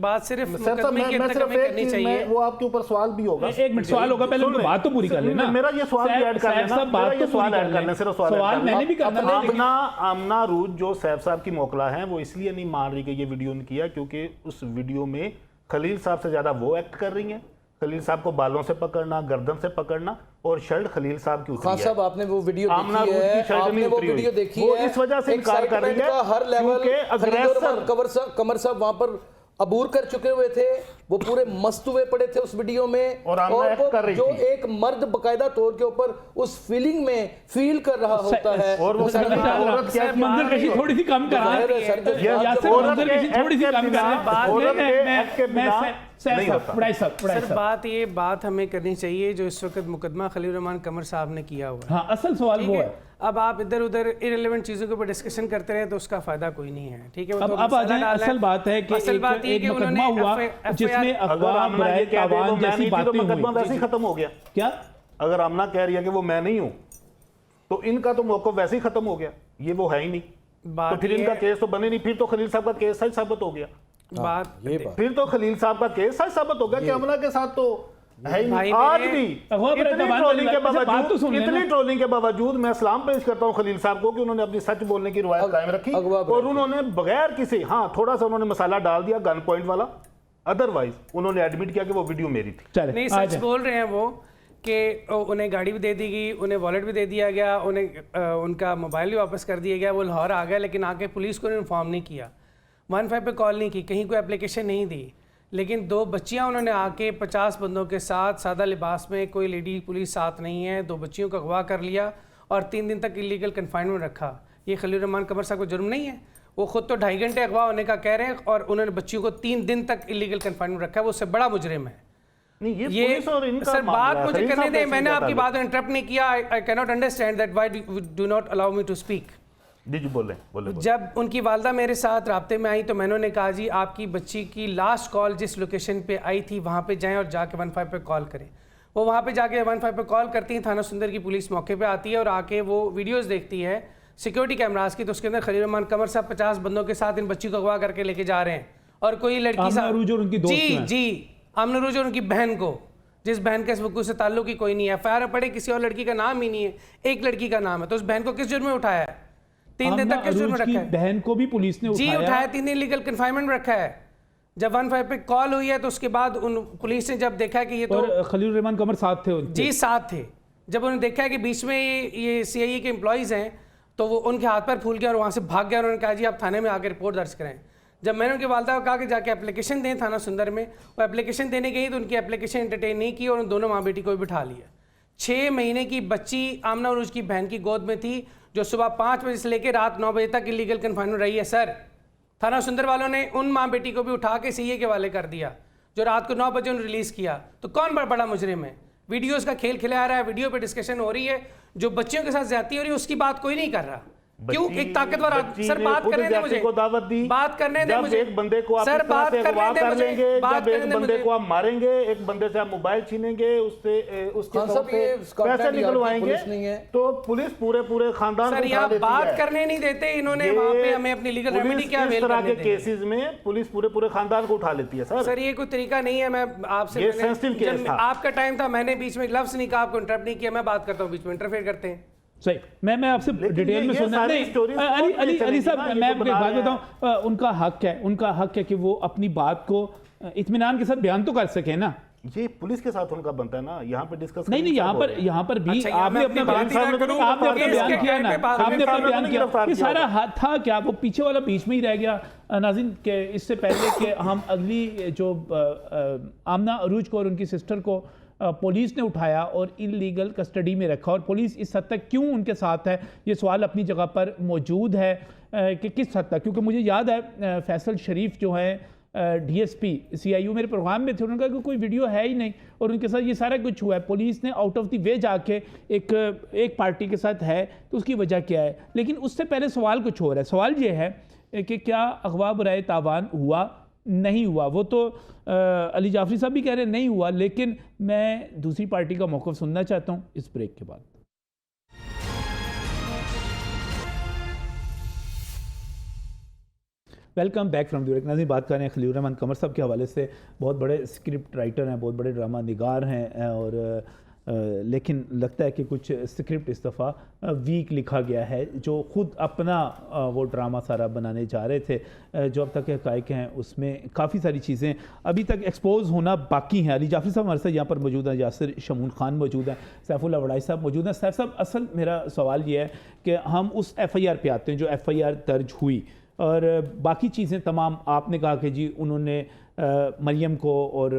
बात सिर्फ करनी चाहिए, वो आपके ऊपर सवाल भी होगा। एक मिनट सवाल होगा, पहले उनको बात तो पूरी कर लेना। मेरा ये सवाल भी ऐड कर लेना, बात तो सवाल ऐड करना, सिर्फ सवाल मैंने भी करना। आमना उरूज जो सैफ साहब की मोकला है वो इसलिए नहीं मान रही कि ये वीडियो उनकी है क्योंकि उस वीडियो में खलील साहब से ज्यादा वो एक्ट कर रही हैं। खलील साहब को बालों से पकड़ना, गर्दन से पकड़ना, और शर्ट खलील साहब की उतरी है। साहब आपने वो वीडियो देखी है, आपने वो वीडियो देखी है, इस वजह से इनकार कर रही है हर लेवल कमर साहब वहां पर अबूर कर चुके हुए थे, वो पूरे मस्त हुए पड़े थे उस वीडियो में, और आमना एक्ट कर रही जो थी। एक मर्द बकायदा तौर के ऊपर उस फीलिंग में फील कर रहा होता है। और वो औरत क्या मंजर कशी थोड़ी सी कम करा जाहिर है सर, जब या आप सर जब मंजर कशी थोड़ी सी कम करा औरत के एक्ट के बिना नहीं होता। सर बात हमें करनी चाहिए जो इस वक्त मुकदमा खलील रहमान कमर साहब ने किया हुआ है। हाँ, असल सवाल वो है। अब आप इधर उधर इररिलेवेंट चीजों के ऊपर डिस्कशन करते रहे तो उसका फायदा कोई नहीं है, ठीक है। वो तो अब आ जाए, असल बात है कि एक मुकदमा हुआ जिसमें अगवा बुराई तावान जैसी बातें मुकदमा हुई। वैसे ही खत्म हो गया। क्या अगर आमना कह रही है कि वो मैं नहीं हूं तो इनका तो मौका वैसे ही खत्म हो गया, ये वो है ही नहीं, तो फिर इनका केस तो बने नहीं, फिर तो खलील साहब का केस सच साबित हो गया। फिर तो खलील साहब का केस सच साबित हो गया कि अमना के साथ तो है ही नहीं। आज भी इतनी ट्रोलिंग के बावजूद मैं सलाम पेश करता हूं खलील साहब को कि उन्होंने अपनी सच बोलने की रवायत कायम रखी और उन्होंने बगैर किसी, हाँ थोड़ा सा उन्होंने मसाला डाल दिया गन पॉइंट वाला, अदरवाइज उन्होंने एडमिट किया कि वो वीडियो मेरी थी। नहीं, सच बोल रहे हैं वो कि उन्हें गाड़ी भी दे दी गई, उन्हें वॉलेट भी दे दिया गया, उन्हें उनका मोबाइल भी वापस कर दिया गया, वो लाहौर आ गया, लेकिन आके पुलिस को इन्फॉर्म नहीं किया, 15 पे कॉल नहीं की, कहीं कोई एप्लीकेशन नहीं दी। लेकिन 2 बच्चियां उन्होंने आके 50 बंदों के साथ सादा लिबास में, कोई लेडी पुलिस साथ नहीं है, 2 बच्चियों का अगवा कर लिया और 3 दिन तक इलीगल कन्फाइनमेंट रखा। ये खलील रहमान कमर साहब को जुर्म नहीं है? वो खुद तो 2.5 घंटे अगवा होने का कह रहे हैं और उन्होंने बच्चियों को 3 दिन तक इलीगल कन्फाइनमेंट रखा है, वो उससे बड़ा मुजरिम है। नहीं, ये सर बात मुझे करने दें, मैंने आपकी बात को इंटरप्ट नहीं किया। I can not understand that why do not allow me to speak. बोले जब उनकी वालदा मेरे साथ राब्ते में आई तो मैंने उन्हें कहा जी आपकी बच्ची की लास्ट कॉल जिस लोकेशन पे आई थी वहाँ पे जाएं और जाके 15 पे कॉल करें। वो वहाँ पे जाके 15 पे कॉल करती हैं, थाना सुंदर की पुलिस मौके पे आती है और आके वो वीडियोस देखती है सिक्योरिटी कैमरास की, तो उसके अंदर खलील रहमान कमर साहब 50 बंदों के साथ इन बच्ची को अगवा करके लेके जा रहे हैं और कोई लड़की जी आमना अरूज और उनकी बहन को, जिस बहन के इस वकूअ से ताल्लुक ही कोई नहीं है, एफआईआर पड़े किसी और लड़की का नाम ही नहीं है, एक लड़की का नाम है, तो उस बहन को किस जुर्म में उठाया है? 3 दिन तक किस जुर्म में रखा है? बहन को भी पुलिस ने उठाया 3 दिन लीगल कन्फाइनमेंट रखा है। जब 15 पे कॉल हुई है तो उसके बाद उन पुलिस ने जब देखा कि ये तो खलील रहमान कमर साथ थे जी साथ थे, जब उन्होंने देखा है कि बीच में ये सीआईए के एम्प्लॉइज हैं तो वो उनके हाथ पर फूल गया और वहाँ से भाग गया और उन्होंने कहा जी आप थाने में आकर रिपोर्ट दर्ज करें। जब मैंने उनके वालदा को कहा कि जाके एप्लीकेशन दें थाना सुंदर में, वो एप्लीकेशन देने गई तो उनकी एप्लीकेशन एंटरटेन नहीं की और उन दोनों माँ बेटी को भी बिठा लिया। 6 महीने की बच्ची आमना अरूज की बहन की गोद में थी जो सुबह 5 बजे से लेकर रात 9 बजे तक इलीगल कन्फाइनमेंट रही है। सर थाना सुंदर वालों ने उन माँ बेटी को भी उठा के सीए के वाले कर दिया जो रात को 9 बजे उन्हें रिलीज़ किया। तो कौन बड़ा मुजरिम है? वीडियोज़ का खेल खिला रहा है, वीडियो पर डिस्कशन हो रही है, जो बच्चियों के साथ ज्यादती हो रही है उसकी बात कोई नहीं कर रहा। क्यों? एक ताकतवर सर बात करने दे मुझे, दावत दी, बात करने दे मुझे। एक बंदे को आप सर बात करने दे मुझे, जब एक बंदे को आप मारेंगे, एक बंदे से आप मोबाइल छीनेंगे, उससे उसके पैसे निकलवाएंगे, तो पुलिस पूरे खानदान सर यहाँ बात करने नहीं देते इन्होंने, वहाँ पे हमें अपनी लीगल रेमेडी क्या इस तरह के केसेस में पुलिस पूरे खानदान को उठा लेती है। सर ये कोई तरीका नहीं है। मैं आपसे आपका टाइम था, मैंने बीच में लफ्ज नहीं कहा, आपको इंटरप्ट नहीं किया, मैं बात करता हूँ, बीच में इंटरफेयर करते हैं। सही, मैं आपसे डिटेल में सुनना नहीं। अली साहब मैं आपको बात बताऊं, उनका हक है कि वो अपनी बात को इत्मीनान के साथ बयान तो कर सके ना। ये पुलिस के साथ उनका बनता है ना, यहाँ पे डिस्कस नहीं यहाँ पर भी आपने अपना बयान किया ना, आपने अपना बयान किया, ये सारा हाथ था क्या? वो पीछे वाला बीच में ही रह गया। नाज़रीन के इससे पहले कि हम अगली जो आमना अरूज को और उनकी सिस्टर को पुलिस ने उठाया और इलीगल कस्टडी में रखा और पुलिस इस हद तक क्यों उनके साथ है, ये सवाल अपनी जगह पर मौजूद है कि किस हद तक। क्योंकि मुझे याद है फैसल शरीफ जो है डीएसपी सीआईयू मेरे प्रोग्राम में थे, उन्होंने कहा कि कोई वीडियो है ही नहीं और उनके साथ ये सारा कुछ हुआ है। पुलिस ने आउट ऑफ द वे जाके एक पार्टी के साथ है तो उसकी वजह क्या है। लेकिन उससे पहले सवाल कुछ और है। सवाल ये है कि क्या अगवा बराए तावान हुआ नहीं हुआ? वो तो अली जाफरी साहब भी कह रहे हैं नहीं हुआ, लेकिन मैं दूसरी पार्टी का मौक़िफ़ सुनना चाहता हूं इस ब्रेक के बाद। वेलकम बैक फ्रॉम द नाज़रीन, बात कर रहे हैं खलील रहमान कमर साहब के हवाले से। बहुत बड़े स्क्रिप्ट राइटर हैं, बहुत बड़े ड्रामा निगार हैं और लेकिन लगता है कि कुछ स्क्रिप्ट इस दफ़ा वीक लिखा गया है। जो ख़ुद अपना वो ड्रामा सारा बनाने जा रहे थे, जो अब तक के हक़ाइक़ हैं उसमें काफ़ी सारी चीज़ें अभी तक एक्सपोज होना बाकी हैं। अली जाफरी साहब हमारे साथ यहाँ पर मौजूद हैं, यासिर शमून खान मौजूद हैं, सैफुल्लाह वड़ाई साहब मौजूद हैं। सैफ साहब, असल मेरा सवाल ये है कि हम उस FIR पे आते हैं जो FIR दर्ज हुई और बाकी चीज़ें तमाम आपने कहा कि जी उन्होंने मरियम को और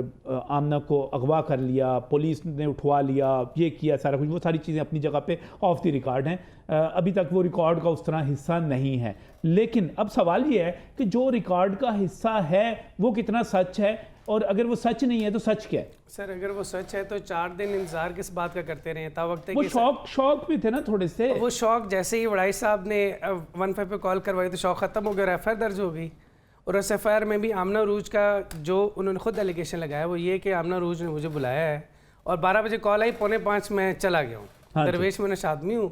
आमना को अगवा कर लिया, पुलिस ने उठवा लिया, ये किया सारा कुछ, वो सारी चीज़ें अपनी जगह पे ऑफ द रिकॉर्ड हैं। अभी तक वो रिकॉर्ड का उस तरह हिस्सा नहीं है। लेकिन अब सवाल ये है कि जो रिकॉर्ड का हिस्सा है वो कितना सच है, और अगर वो सच नहीं है तो सच क्या है? सर अगर वो सच है तो 4 दिन इंतजार किस बात का करते रहे ता वक्त वो शौक भी थे ना थोड़े से। वो शौक जैसे ही वड़ाई साहब ने 15 पे कॉल करवाई तो शौक ख़त्म हो गया, एफ दर्ज हो गई। और उस एफ में भी आमना अरूज का जो उन्होंने खुद एलिगेशन लगाया वो ये कि आमना अरूज ने मुझे बुलाया है और 12 बजे कॉल आई, 4:45 मैं चला गया हूँ। हाँ, दरवेश में आदमी हूँ,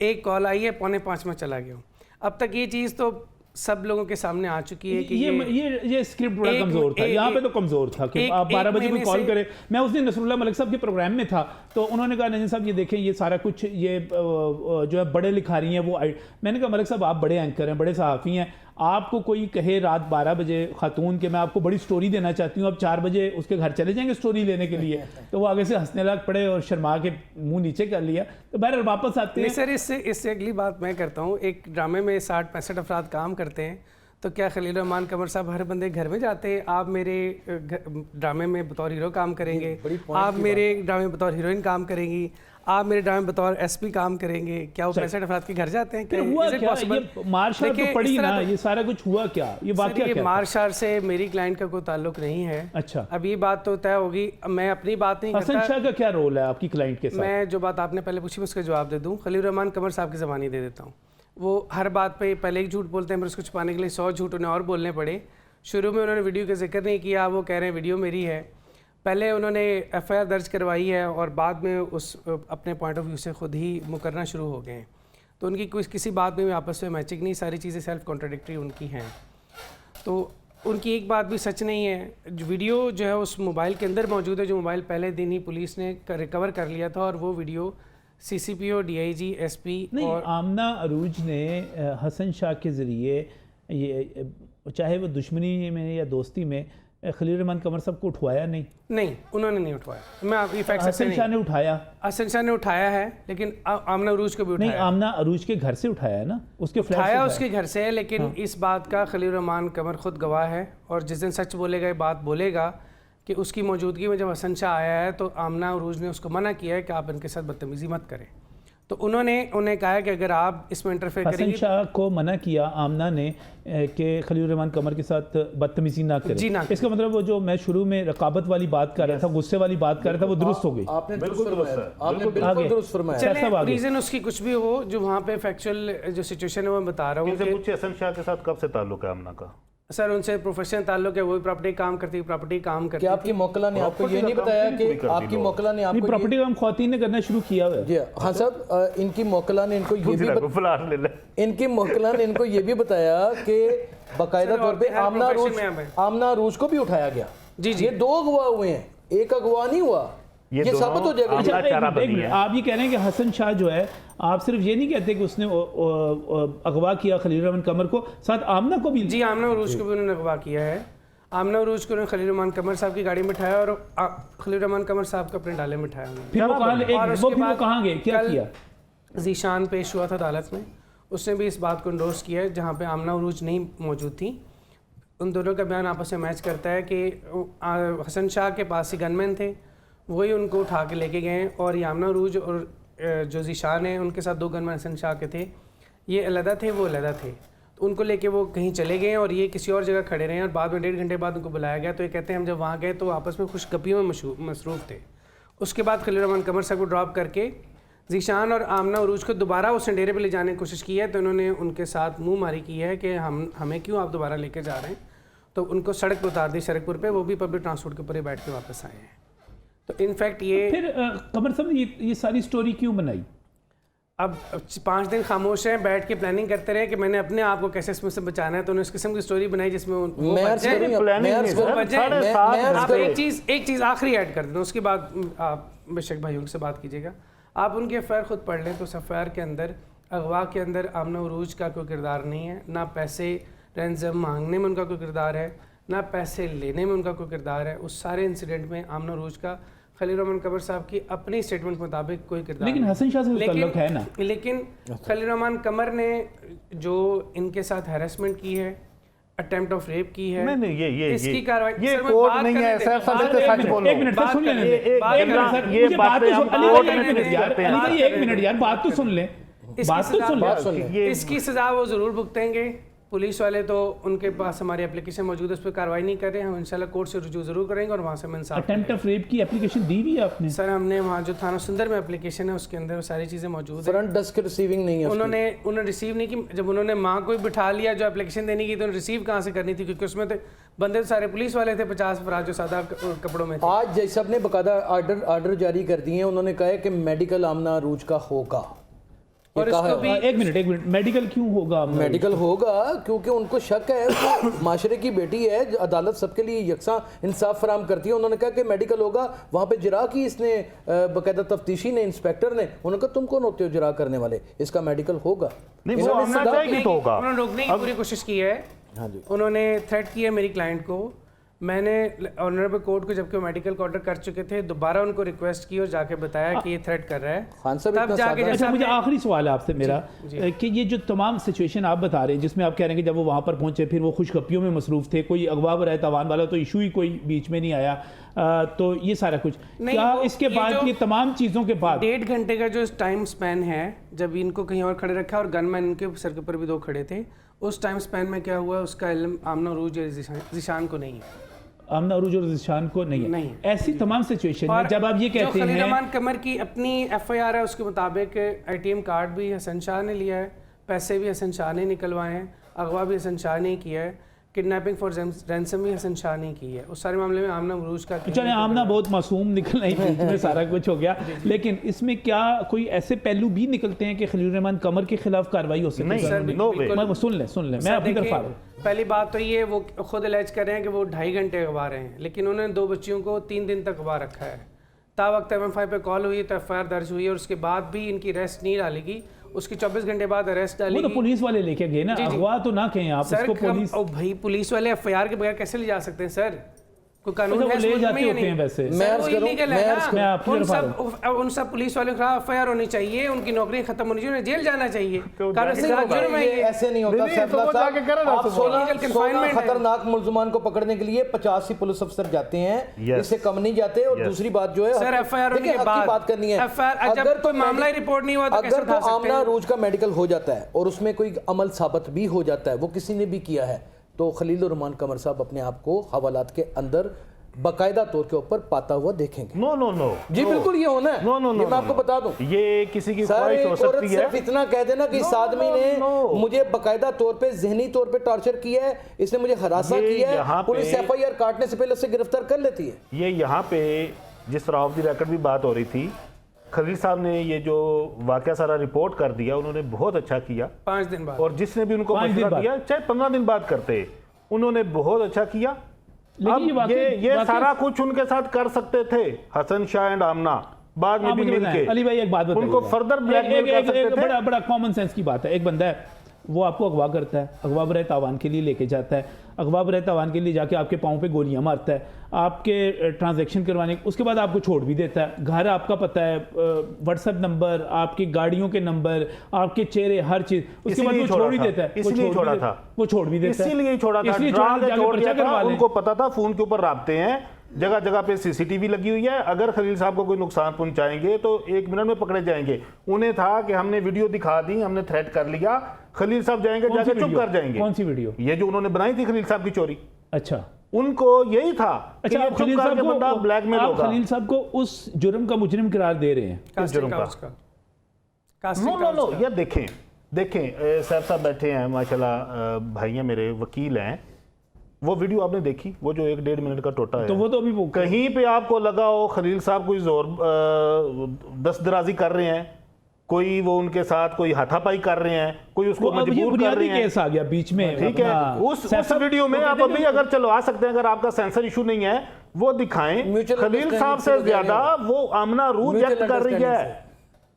एक कॉल आई है 4:45 में चला गया हूँ। अब तक ये चीज़ तो सब लोगों के सामने आ चुकी है कि ये स्क्रिप्ट बड़ा कमजोर था, यहाँ पे तो कमजोर था कि आप 12 बजे कोई कॉल करे। मैं उस दिन नसरुल्लाह मलिक साहब के प्रोग्राम में था तो उन्होंने कहा नजीर साहब ये देखें ये सारा कुछ ये जो है बड़े लिखा रही हैं वो। मैंने कहा मलिक साहब आप बड़े एंकर हैं, बड़े सहाफ़ी हैं, आपको कोई कहे रात 12 बजे खातून के मैं आपको बड़ी स्टोरी देना चाहती हूँ, आप 4 बजे उसके घर चले जाएंगे स्टोरी लेने के लिए, तो वो आगे से हंसने लग पड़े और शर्मा के मुंह नीचे कर लिया। तो बहरहाल वापस आते हैं। सर इससे अगली बात मैं करता हूँ, एक ड्रामे में 60-65 अफराद काम करते हैं तो क्या खलील रहमान कमर साहब हर बंदे घर में जाते हैं? आप मेरे ड्रामे में बतौर हीरो काम करेंगे, आप मेरे ड्रामे में बतौर हीरोइन काम करेंगी, आप मेरे ड्रामे में बतौर एसपी काम करेंगे, क्या वो 65 अफराद के घर जाते हैं? क्या हुआ क्या? ये मार्शाल तो पड़ी ना, ये सारा कुछ हुआ क्या? ये वाकया क्या? मार्शाल से मेरी क्लाइंट का कोई ताल्लुक नहीं है। अच्छा, अब ये बात तो तय होगी, मैं अपनी बात नहीं करता। हसन शाह का क्या रोल है आपकी क्लाइंट के साथ? मैं जो बात आपने पहले पूछी मैं उसका जवाब दे दूं। खलील रहमान कमर साहब की ज़बानी दे देता हूँ। वो हर बात पे पहले एक झूठ बोलते हैं फिर उसको छुपाने के लिए 100 झूठ उन्हें और बोलने पड़े। शुरू में उन्होंने वीडियो का जिक्र नहीं किया, वो कह रहे हैं वीडियो मेरी है। पहले उन्होंने एफआईआर दर्ज करवाई है और बाद में उस अपने पॉइंट ऑफ व्यू से खुद ही मुकरना शुरू हो गए हैं। तो उनकी किसी बात में आपस में मैचिंग नहीं, सारी चीज़ें सेल्फ कॉन्ट्राडिक्टरी उनकी हैं। तो उनकी एक बात भी सच नहीं है। वीडियो जो है उस मोबाइल के अंदर मौजूद है, जो मोबाइल पहले दिन ही पुलिस ने रिकवर कर लिया था, और वो वीडियो CCPO, DIG, SP नहीं, और आमना अरूज ने हसन शाह के ज़रिए ये चाहे वो दुश्मनी में या दोस्ती में खलील रहमान कमर साहब को उठवाया नहीं, उन्होंने नहीं उठवाया। मैं आपकी फैक्ट हसन शाह ने उठाया, हसन शाह ने उठाया है, लेकिन आमना अरूज को भी उठाया। नहीं, आमना अरूज के घर से उठाया है ना, उसके फ्लैट उठाया उसके घर से है, लेकिन इस बात का खलील रहमान कमर खुद गवाह है। और जिस दिन सच बोलेगा, ये बात बोलेगा कि उसकी मौजूदगी में जब हसन शाह आया है तो आमना अरूज ने उसको मना किया है कि आप इनके साथ बदतमीज़ी मत करें। तो उन्हें कहा कि अगर आप इसमें इंटरफेयर करेंगे। हसन शाह को मना किया आमना ने कि खलील रहमान कमर के साथ बदतमीज़ी ना करें। जी ना। इसका मतलब वो जो मैं शुरू में रकाबत वाली बात कर रहा था, गुस्से वाली बात कर रहा था, वो दुरुस्त हो गई। आपने बिल्कुल दुरुस्त फरमाया। चले रीज़न उसकी कुछ भी हो, जो वहाँ पे फैक्चुअल जो सिचुएशन है वो मैं बता रहा हूँ। पूछिए हसन शाह के साथ कब से ताल्लुक है आमना का? सर उनसे प्रोफेशनल ताल्लुक है, वो भी प्रॉपर्टी काम करती है, प्रॉपर्टी काम करती है। आपकी मोकला ने आपको ये नहीं बताया कि आपकी मोकला ने आपको प्रॉपर्टी काम ख्वातीन ने करना शुरू किया हुआ है? हाँ साहब, इनकी मोकला ने इनको ये भी बताया कि बाकायदा तौर पे आमना अरूज को भी उठाया गया। जी जी, ये 2 अगवा हुए हैं, एक अगवा नहीं हुआ, ये साबित हो जाएगा। आप ये कह रहे हैं कि हसन शाह जो है, आप सिर्फ ये नहीं कहते कि उसने अगवा किया खलील रहमान कमर को, साथ आमना को भी? जी, आमना अरूज को भी उन्होंने अगवा किया है। आमना अरूज को उन्होंने खलील रहमान कमर साहब की गाड़ी में उठाया और खलील रहमान कमर साहब को अपने डाले में उठाया उन्होंने। फिर वो कहाँ गए, क्या किया? ज़ीशान पेश हुआ था अदालत में, उसने भी इस बात को इंडोर्स किया है, जहाँ पे आमना अरूज नहीं मौजूद थी। उन दोनों का बयान आपस में मैच करता है कि हसन शाह के पास ही गनमैन थे, वही उनको उठा के लेके गए। और आमना अरूज और जो ज़ीशान है उनके साथ 2 गनमैन हसन शाह के थे, ये अलहदा थे, वो अलहदा थे। तो उनको लेके वो कहीं चले गए और ये किसी और जगह खड़े रहे और बाद में 1.5 घंटे बाद उनको बुलाया गया। तो ये कहते हैं हम जब वहाँ गए तो आपस में खुशगपियों में मसरूफ़ थे। उसके बाद खलील रहमान कमर साहब को ड्रॉप करके ज़ीशान और आमना अरूज को दोबारा उस डेरे पे ले जाने की कोशिश की है। तो उन्होंने उनके साथ मुँह मारी की है कि हमें क्यों आप दोबारा लेके जा रहे हैं। तो उनको सड़क पर उतार दी, सड़कपुर पे, वो भी पब्लिक ट्रांसपोर्ट के ऊपर ही बैठ के वापस आए हैं। तो इनफैक्ट ये फिर कमर साहब ये सारी स्टोरी क्यों बनाई? अब 5 दिन खामोश हैं, बैठ के प्लानिंग करते रहे कि मैंने अपने आप को कैसे इसमें से बचाना है। तो उन्होंने इस किस्म की स्टोरी बनाई जिसमें एक चीज़ आखिरी ऐड कर दें, उसके बाद आप बेशक भाइयों से बात कीजिएगा। आप उनके एफआईआर खुद पढ़ लें तो उस एफआईआर के अंदर अगवा के अंदर आमना अरूज का कोई किरदार नहीं है, ना पैसे रैंसम मांगने में उनका कोई किरदार है, ना पैसे लेने में उनका कोई किरदार है। उस सारे इंसिडेंट में आमना अरूज का खलील रहमान कमर साहब की अपनी स्टेटमेंट के मुताबिक कोई किरदार लेकिन नहीं। हसन शाह से तो ताल्लुक है ना। लेकिन खलील रहमान कमर ने जो इनके साथ हैरेसमेंट की है, अटेम्प्ट ऑफ रेप की है, नहीं, इसकी कार्रवाई ये कोर्ट नहीं है सर, सच बोलो। एक मिनट सुन लें, ये बातें हम कोर्ट में नहीं करते हैं। एक मिनट यार, बात तो सुन ले, बात तो सुन ले। इसकी सजा वो जरूर भुगतेंगे। पुलिस वाले तो उनके पास हमारी एप्लीकेशन मौजूद है, उस पर कार्रवाई नहीं कर रहे हैं। हम इंशाल्लाह कोर्ट से रुजू जरूर करेंगे और वहाँ से हम इंसाफ अटेम्प्ट ऑफ रेप की एप्लीकेशन दी हुई है आपने? सर हमने वहाँ जो थाना सुंदर में एप्लीकेशन है उसके अंदर वो सारी चीज़ें मौजूद है। फ्रंट डेस्क रिसीविंग नहीं है उन्होंने रिसीव नहीं की। जब उन्होंने माँ को बिठा लिया जो एप्लीकेशन देने की, तो उन्होंने रिसीव कहाँ से करनी थी, क्योंकि उसमें तो बंदे तो सारे पुलिस वाले थे, 50 अफराद जो सादा कपड़ों में थे। आज जज साहब ने बकायदा आर्डर जारी कर दिए हैं। उन्होंने कहा है कि मेडिकल आमना अरूज का होगा। और इसको भी एक मिनट, मेडिकल क्यों होगा? मेडिकल होगा क्योंकि उनको शक है कि माशरे की बेटी है, अदालत सबके लिए यकसा इंसाफ फराम करती है। उन्होंने कहा कि मेडिकल होगा। वहाँ पे जरा की इसने बाकायदा तफ्तीशी ने, इंस्पेक्टर ने, उन्होंने कहा तुम कौन होते हो जरा करने वाले, इसका मेडिकल होगा। नहीं, वो आना चाहिए तो होगा। उन्होंने रोकने की पूरी कोशिश की है। हाँ जी, उन्होंने थ्रेट किया मेरी क्लाइंट को। मैंने ऑनरेबल कोर्ट को जबकि मेडिकल को ऑर्डर कर चुके थे, दोबारा उनको रिक्वेस्ट की और जाके बताया कि ये थ्रेट कर रहा है। खान साहब तब जाके अच्छा, मुझे आखिरी सवाल है आपसे मेरा कि ये जो तमाम सिचुएशन आप बता रहे हैं जिसमें आप कह रहे हैं कि जब वो वहाँ पर पहुंचे फिर वो खुशखपियों में मसरूफ थे, कोई अगवा बराए तावान वाला तो इशू ही कोई बीच में नहीं आया, तो ये सारा कुछ क्या इसके बाद ये तमाम चीज़ों के बाद 1.5 घंटे का जो टाइम स्पैन है, जब इनको कहीं और खड़े रखा और गनमैन इनके सर के ऊपर भी 2 खड़े थे, उस टाइम स्पैन में क्या हुआ उसका इल्म आमना अरूज या ज़ीशान को नहीं है। आमना अरूज और ज़ीशान को नहीं है। ऐसी तमाम सिचुएशन में जब आप ये कहते हैं, खलील रहमान कमर की अपनी FIR है, उसके मुताबिक ATM कार्ड भी हसन शाह ने लिया है, पैसे भी हसन शाह ने निकलवाए हैं, अगवा भी हसन शाह ने किया है, किडनैपिंग फॉर रैंसम भी हसन शाह ने की है। उस सारे मामले में आमना अरूज का चले आमना बहुत मासूम निकल रही बीच में सारा कुछ हो गया, लेकिन इसमें क्या कोई ऐसे पहलू भी निकलते हैं कि खलील रहमान कमर के खिलाफ कार्रवाई हो सकती है? सुन ले मैं अपनी तरफ आ रहा हूँ। पहली बात तो ये वो खुद एलेज कर रहे हैं कि वो 2.5 घंटे अगवा रहे हैं, लेकिन उन्होंने 2 बच्चियों को 3 दिन तक अगवा रखा है। ता वक्त MI5 पे कॉल हुई तो FIR दर्ज हुई और उसके बाद भी इनकी अरेस्ट नहीं डालेगी। उसकी 24 घंटे बाद अरेस्ट डालेगी। वो तो पुलिस वाले लेके गए ना, अगवा तो ना कहें आप उसको पुलिस। भाई पुलिस वाले FIR के बगैर कैसे ले जा सकते हैं सर? कोई कानून है ले जाते होते हैं वैसे। उन सब पुलिस वालों के खिलाफ FIR होनी चाहिए, उनकी नौकरी खत्म होनी चाहिए, उन्हें जेल जाना चाहिए। ऐसे नहीं होता। खतरनाक मुलजमान को पकड़ने के लिए 85 पुलिस अफसर जाते हैं, इससे कम नहीं जाते। और दूसरी बात जो है सर FIR होने के बाद बात करनी है, अगर कोई मामला रिपोर्ट नहीं हुआ तो अगर तो आमना अरूज का मेडिकल हो जाता है और उसमें कोई अमल साबित भी हो जाता है, वो किसी ने भी किया है, तो खलील रहमान कमर साहब अपने आप को हवालात के अंदर बाकायदा तौर के ऊपर पाता हुआ देखेंगे। नो जी बिल्कुल ये होना है। ये मैं आपको बता दूं, ये किसी की ख्वाहिश हो सकती है। सिर्फ इतना कह देना कि इस आदमी ने मुझे बाकायदा तौर पे ज़हनी तौर पे टॉर्चर किया है, इसने मुझे हरासा किया है, पुलिस FIR काटने से पहले उससे गिरफ्तार कर लेती है। ये यहाँ पे जिस तरह ऑफ द रिकॉर्ड भी बात हो रही थी, खलील साहब ने ये जो वाकया सारा रिपोर्ट कर दिया, उन्होंने बहुत अच्छा किया 5 दिन बाद। और जिसने भी उनको मशवरा दिया, चाहे 15 दिन बाद करते, उन्होंने बहुत अच्छा किया। अब ये सारा कुछ उनके साथ कर सकते थे हसन शाह एंड आमना, बाद में भी मिलके। अली भाई एक बात बताइए, उनको फर्दर ब्लैकमेल कर सकते थे। बड़ा कॉमन सेंस की बात है। एक बंदा है वो आपको अगवा करता है, अगवा बराए तावान के लिए लेके जाता है, अगवा बराए तावान के लिए जाके आपके पाँव पे गोलियां मारता है, आपके ट्रांजैक्शन करवाने, उसके बाद आपको छोड़ भी देता है। घर आपका पता है, व्हाट्सएप नंबर, आपकी गाड़ियों के नंबर, आपके चेहरे, हर चीज, उसके बाद वो छोड़ ही देता है। इसलिए छोड़ा था, वो छोड़ भी देता है, इसीलिए छोड़ा था। उनको पता था फोन के ऊपर राब्ते हैं, जगह जगह पे CCTV लगी हुई है, अगर खलील साहब को कोई नुकसान पहुंचाएंगे तो 1 मिनट में पकड़े जाएंगे। उन्हें था कि हमने वीडियो दिखा दी, हमने थ्रेट कर लिया, खलील साहब जाएंगे, जाके चुप कर जाएंगे। कौन सी वीडियो? ये जो उन्होंने बनाई थी खलील साहब की चोरी। अच्छा, उनको यही था। अच्छा, आप खलील साहब को ब्लैकमेल होगा। खलील साहब को उस जुर्म का मुजरिम करार दे रहे हैं? किस जुर्म का? नो, ये देखें सर साहब बैठे हैं माशाल्लाह, भाई हैं मेरे, वकील हैं। वो वीडियो आपने देखी, वो जो 1-1.5 मिनट का टोटा है, तो वो तो अभी कहीं पे आपको लगा हो खलील साहब कोई जोर दस्तदराजी कर रहे हैं, कोई वो उनके साथ कोई हाथापाई कर रहे हैं, कोई उसको मजबूर कर रहे हैं, केस आ गया बीच में, ठीक है। उस वीडियो में आप अभी अगर चलवा सकते हैं, अगर आपका सेंसर इशू नहीं है, वो दिखाएं। खलील साहब से ज्यादा वो आमना अरूज एक्ट कर रही है।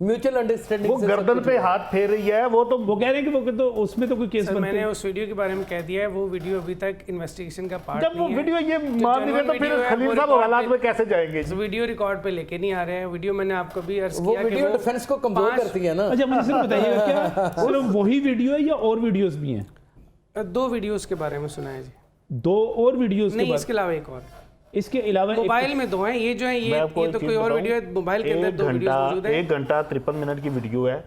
म्यूचुअल अंडरस्टैंडिंग वो गर्दन पे हाथ फेर रही है, वो तो वो कह रहे हैं कि वो तो उसमें तो कोई केस सर बनते मैंने उस वीडियो के बारे में कह दिया है, वो वीडियो अभी तक इन्वेस्टिगेशन का पार्ट जब वो नहीं है। वीडियो ये जो मान नहीं रहे तो genuine फिर वीडियो है, खलील वो साहब रिकॉर्ड हालात पे- में कैसे जाएंगे? तो वीडियो रिकॉर्ड पे लेके नहीं आ रहे हैं। वीडियो मैंने आपको भी अर्ज वो किया कि वीडियो डिफेंस को कमजोर करती है ना। अच्छा मुझे सिर्फ बताइएगा क्या सिर्फ वही वीडियो है या और वीडियोस भी हैं? 2 वीडियोस के बारे में सुना है जी। 2 और वीडियोस के नहीं, बाद इसके अलावा एक और इसके अलावा मोबाइल में 2 हैं। ये जो है मैं आपको ये एक तो चीज़ कोई और बताऊं, वीडियो है, मोबाइल के अंदर 2 वीडियोस मौजूद है। 1 घंटा 53 मिनट की वीडियो है।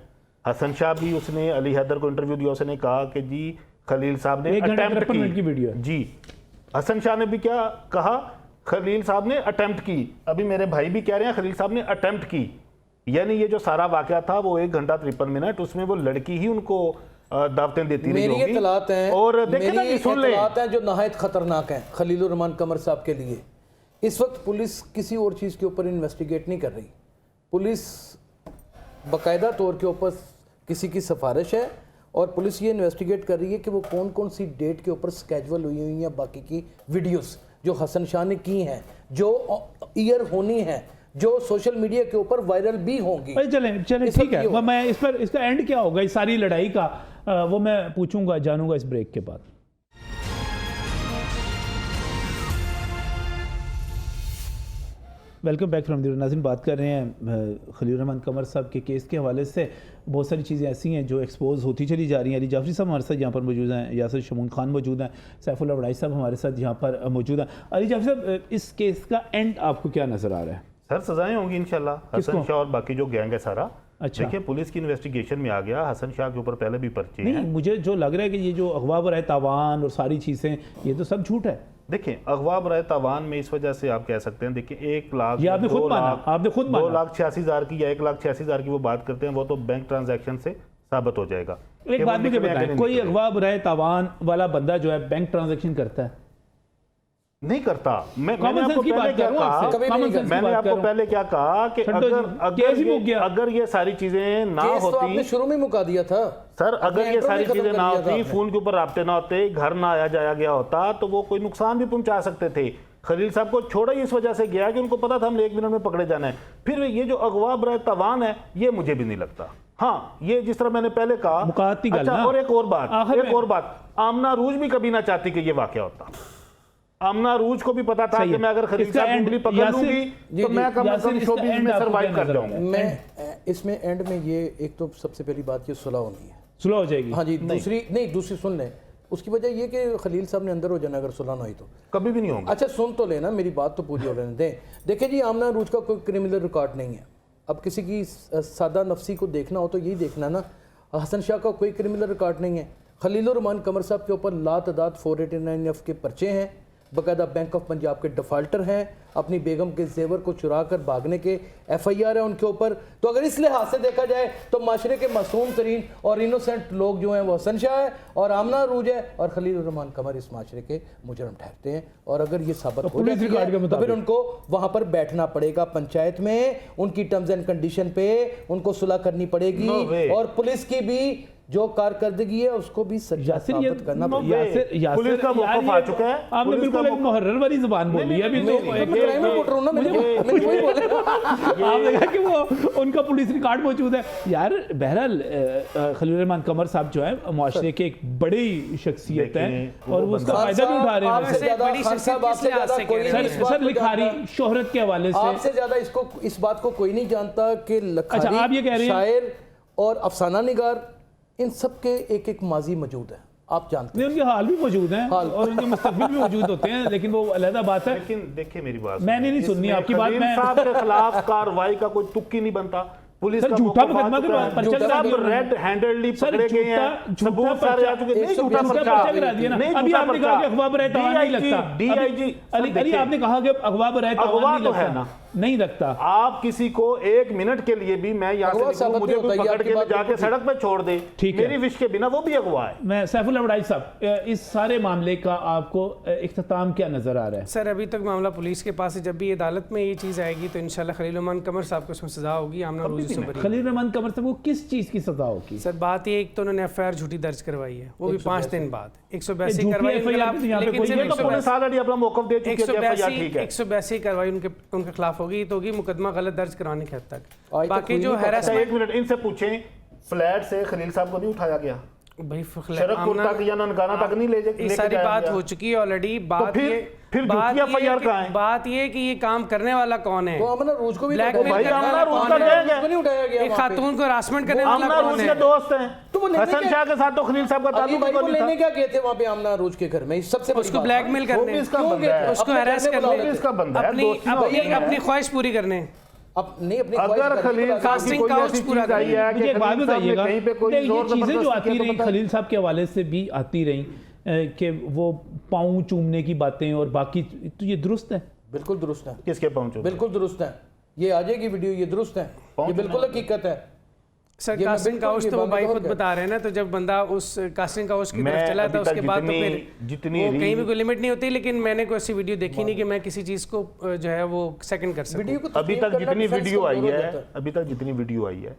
हसन शाह भी, उसने अली हैदर को इंटरव्यू दिया, उसने कहा कि जी खलील साहब ने 1 घंटा अटेम्प्ट 53 मिनट की वीडियो है। जी हसन शाह ने भी क्या कहा, खलील साहब ने अटेम्प्ट की। अभी मेरे भाई भी कह रहे हैं खलील साहब ने अटेम्प्ट की, यानी ये जो सारा वाकया था वो 1 घंटा 53 मिनट, उसमें वो लड़की ही उनको दावतें देती रही मेरी होगी। इत्तलात हैं, और देखे ना मेरी कि सुन ले, इत्तलात हैं जो नहायत खतरनाक हैं खलीलुर रहमान कमर साहब के लिए। इस वक्त पुलिस किसी और चीज़ के ऊपर इन्वेस्टिगेट नहीं कर रही। पुलिस बाकायदा तौर के ऊपर किसी की सिफारिश है और पुलिस ये इन्वेस्टिगेट कर रही है कि वो कौन कौन सी डेट के ऊपर स्केजुअल हुई हुई हैं बाकी की वीडियोस जो हसन शाह ने की हैं, जो ईयर होनी है, जो सोशल मीडिया के ऊपर वायरल भी होंगी। अरे चलें चलें इस ठीक वक्त है, ये हो- मैं इस पर इसका एंड क्या होगा इस सारी लड़ाई का, वो मैं पूछूंगा जानूंगा इस ब्रेक के बाद। वेलकम बैक फ्रॉम द नाज़रीन, बात कर रहे हैं खलील रहमान कमर साहब के केस के हवाले से। बहुत सारी चीज़ें ऐसी हैं जो एक्सपोज होती चली जा रही हैं। अली जाफरी साहब हमारे साथ यहाँ पर मौजूद हैं, यासिर शमून खान मौजूद हैं, सैफुल्लाह वड़ाई साहब हमारे साथ यहाँ पर मौजूद हैं। अली जाफरी साहब, इस केस का एंड आपको क्या नज़र आ रहा है? सर सजाएं होंगी इंशाल्लाह। किसको? हसन शाह और बाकी जो गैंग है सारा, अच्छा। देखिए पुलिस की इन्वेस्टिगेशन में आ गया, हसन शाह के ऊपर पहले भी पर्चे नहीं, हैं। मुझे जो लग रहा है कि ये जो अगवा बराए तावान और सारी चीज़ें, ये तो सब झूठ है। देखिए अगवा बराए तावान में इस वजह से आप कह सकते हैं, देखिए 1 लाख ये आपने खुद 2 माना, लाख आपने खुद माना। 2,86,000 की या 1,86,000 की वो बात करते हैं, वो तो बैंक ट्रांजैक्शन से साबित हो जाएगा। एक कि बात वो मुझे निकले या बताएं, नहीं कोई निकले। अगवा बराए तावान वाला बंदा जो है बैंक ट्रांजैक्शन करता है? नहीं करता। मैंने कॉमन आपको सेंस की पहले बात क्या कर रहा हूं कहा, आपसे, कभी भी कॉमन नहीं सेंस की मैंने बात कर आपको रहा हूं। पहले क्या कहा कि छड्डो जी, केस ही मुक गया। अगर ये सारी चीजें ना केस तो आपने होती शुरू में मुका दिया था सर, अपने अगर ये इंट्रो में सारी खत्म चीजें कर ना दिया था होती, आपने। फोन के ऊपर राब्ते ना होते, घर ना आया जाया गया होता, तो वो कोई नुकसान भी पहुंचा सकते थे। खलील साहब को छोड़ा ही इस वजह से गया कि उनको पता था हमने 1 मिनट में पकड़े जाना है। फिर ये जो अगवा बराए तावान है, ये मुझे भी नहीं लगता। हाँ, ये जिस तरह मैंने पहले कहा, मुकाती गल अच्छा, ना। और एक और बात, आखिर आमना रूज भी कभी ना चाहती कि ये वाकया होता। आमना रूज को भी पता था सही कि है। मैं अगर खलील इसका साहब एंड- उंगली पकड़ यासिर- लूंगी जी, तो जी, मैं कम से यासिर, कम इसका शोबिज़ एंड में आपको सर्वाइव क्या कर नजर जाऊंगा। आता है? मैं इसमें एंड में ये एक तो सबसे पहली बात ये सुलह होनी है। सुलह हो जाएगी? हाँ जी, दूसरी सुन लें। उसकी वजह ये कि खलील साहब ने अंदर हो जाना अगर सुलह ना हुई तो। कभी भी नहीं होगा। अच्छा सुन तो लेना, मेरी बात तो पूरी हो लेने दें। देखिए जी, आमना रूज का कोई क्रिमिनल रिकॉर्ड नहीं है। अब किसी की सादा नफसी को देखना हो तो यही देखना ना, हसन शाह का कोई क्रिमिनल रिकॉर्ड नहीं है। खलीलुर रहमान कमर साहब के ऊपर लातदाद 489F के पर्चे हैं, बाकायदा बैंक ऑफ पंजाब के डिफ़ाल्टर हैं, अपनी बेगम के जेवर को चुरा कर भागने के FIR है उनके ऊपर। तो अगर इस लिहाज से देखा जाए तो माशरे के मासूम तरीन और इनोसेंट लोग जो हैं वो हसन शाह है और आमना रूज है और खलीलुर रहमान कमर इस माशरे के मुजरम ठहरते हैं। और अगर ये साबित हो पुलिस जाती रिकॉर्ड के है तो मुताबिक फिर उनको वहां पर बैठना पड़ेगा पंचायत में, उनकी टर्म्स एंड कंडीशन पे उनको सुलह करनी पड़ेगी No way. और पुलिस की भी जो कारकर्दगी है उसको भी सच्चा यासिर, ये साबित करना No पड़ेगा। way. पुलिस का मौक़िफ़ आ चुका है। आपने पुलिस बिल्कुल का एक मौक़िफ़- मुहर्रर वाली जुबान बोली है अभी तो। मैं क्राइम रिपोर्टर हूं ना, मैंने वही बोला। आपने कहा कि वो उनका पुलिस रिकॉर्ड मौजूद है। यार बहरहाल खलील रहमान कमर साहब जो है मुआशरे के एक बड़ी शख्सियत है देखें, और वो वो उसका बंदा- फायदा भी उठा रहे आपसे हैं। ज्यादा बड़ी खान साहब, आपसे शख्सियत ज्यादा से कोई कह नहीं रहे इस हैं। बात सर को लिखारी जानता। शोहरत के हवाले से आपसे ज्यादा इस बात को कोई नहीं जानता कि अच्छा, आप ये कह रहे लखारी, हैं- शायर और अफसाना निगार, इन सब के एक एक माजी मौजूद है, आप जानते हैं। नहीं, उनके हाल भी मौजूद हैं हाल। और उनके मुस्तकबिल भी मौजूद होते हैं, लेकिन वो अलहदा बात है। लेकिन देखिए मेरी बात, मैंने नहीं सुननी इसमें आपकी बात, खलील मैं- साहब के खिलाफ कार्रवाई का कोई तुक ही नहीं बनता। पुलिस सर, का झूठा मौक़िफ़ आ मुकदमा के चुका बाद है। पर्चा करा सब दिया। रेड हैंडेडली सर, पकड़े गए झूठा हैं, सबूत सारे पर्चा- आ चुके हैं। नहीं, झूठा झूठा उसका पर्चा पर्चा गिरा दिया ना। नहीं, अभी झूठा आपने कहा कि पर्चा। अखबार बराए तावान नहीं लगता। DIG अली आपने कहा कि अखबार बराए तावान अगवा नहीं तो है लगता। ना। नहीं लगता। आप किसी को 1 मिनट के लिए भी मैं यहाँ से अगवा निकलूं, साबित मुझे नहीं कोई होता, ये पकड़ आपकी के ले बात जाके बिल्कुल सड़क पे छोड़ दे, ठीक है। मेरी विश के बिना, वो भी अगवा है। मैं सैफुल्लाह वड़ाई साहब, इस सारे मामले का आपको इख्तिताम क्या नजर आ रहा है? सर अभी तक मामला पुलिस के पास है। जब भी अदालत में ये चीज़ आएगी तो इंशाल्लाह खलील रहमान कमर साहब को उसमें सजा होगी, आमना रूज से बरी। खलील रहमान कमर साहब को किस चीज़ की सजा होगी? सर बात ये, एक तो उन्होंने FIR झूठी दर्ज करवाई है, वो भी 5 दिन बाद 182 झूठी करवाई FIR उनके खिलाफ, तो यहाँ पे लेकिन कोई सिर्फ ये तो पुलिस ऑलरेडी अपना मौक़िफ़ दे चुकी है कि FIR ठीक है। 182 करवाई उनके खिलाफ होगी तो होगी, मुकदमा गलत दर्ज कराने के हद तक। आज तक बाकी कोई जो नहीं पता। हैरेसमेंट, एक मिनट इनसे पूछें, फ्लैट से खलील साहब को नहीं उठाया गया? भाई शरकपुर तक या ननकाना तक नहीं ये सारी बात हो चुकी है ऑलरेडी। बात फिर- ये फिर बात झूठी FIR ये कहाँ है? बात ये कि ये काम करने वाला कौन है? तो आमना रूज को भी ब्लैकमेल भाई, करने आमना वाला रूज कौन का है? गैंग है। उसको नहीं उठाया गया एक वहाँ पे। खातून को हरासमेंट करने वाला आमना कौन रूज है? के दोस्त हैं। तो वो लेने हसन क्या- शाह के साथ तो खलील साहब का अली ताल्लुक भाई ही को नहीं लेने था। क्या गए थे वहाँ पे आमना रूज के घर में? सबसे बड़ी उसको बात। ब्लैकमेल वो भी करने, इसका क्यों बंदा गए है। थे? उसको अपने हरास घर में वो बुला भी लेते। इसका बंदा है, अपनी दोस्ती वाली अपनी है। अपनी ख्वाहिश पूरी करने। अब नहीं अपनी ख्वाहिश अगर करनी खलील तो साहब लाजमी। की कास्टिंग कोई काउच ऐसी पूरा चीज आई है मुझे कि एक बात खलील साहब ने बताइएगा, कहीं पे कोई नहीं, ये जोर चीज़ें जो जबरदस्ती आती किया रहीं तो खलील साहब के हवाले से भी आती रहीं कि वो पाँव चूमने की बातें और बाकी, तो ये दुरुस्त है? बिल्कुल दुरुस्त है, किसके पहुंचो? बिल्कुल दुरुस्त है। ये आ जाएगी वीडियो, ये दुरुस्त है, ये बिल्कुल हकीकत है। सर ये मैं कास्टिंग बिल्कुल काउच ये तो वो बात भाई और खुद क्या? बता रहे हैं ना, तो जब बंदा उस कास्टिंग काउच की मैं तरफ चला अभी था उसके तक बाद तो जितनी फिर वो कहीं भी कोई लिमिट नहीं होती। लेकिन मैंने कोई ऐसी वीडियो देखी नहीं कि मैं किसी चीज़ को जो है वो सेकंड कर सकूं। वीडियो को अभी तस्लीम तक करना जितनी डिफेंस वीडियो का आई जरूर है, होता है। अभी तक जितनी वीडियो आई है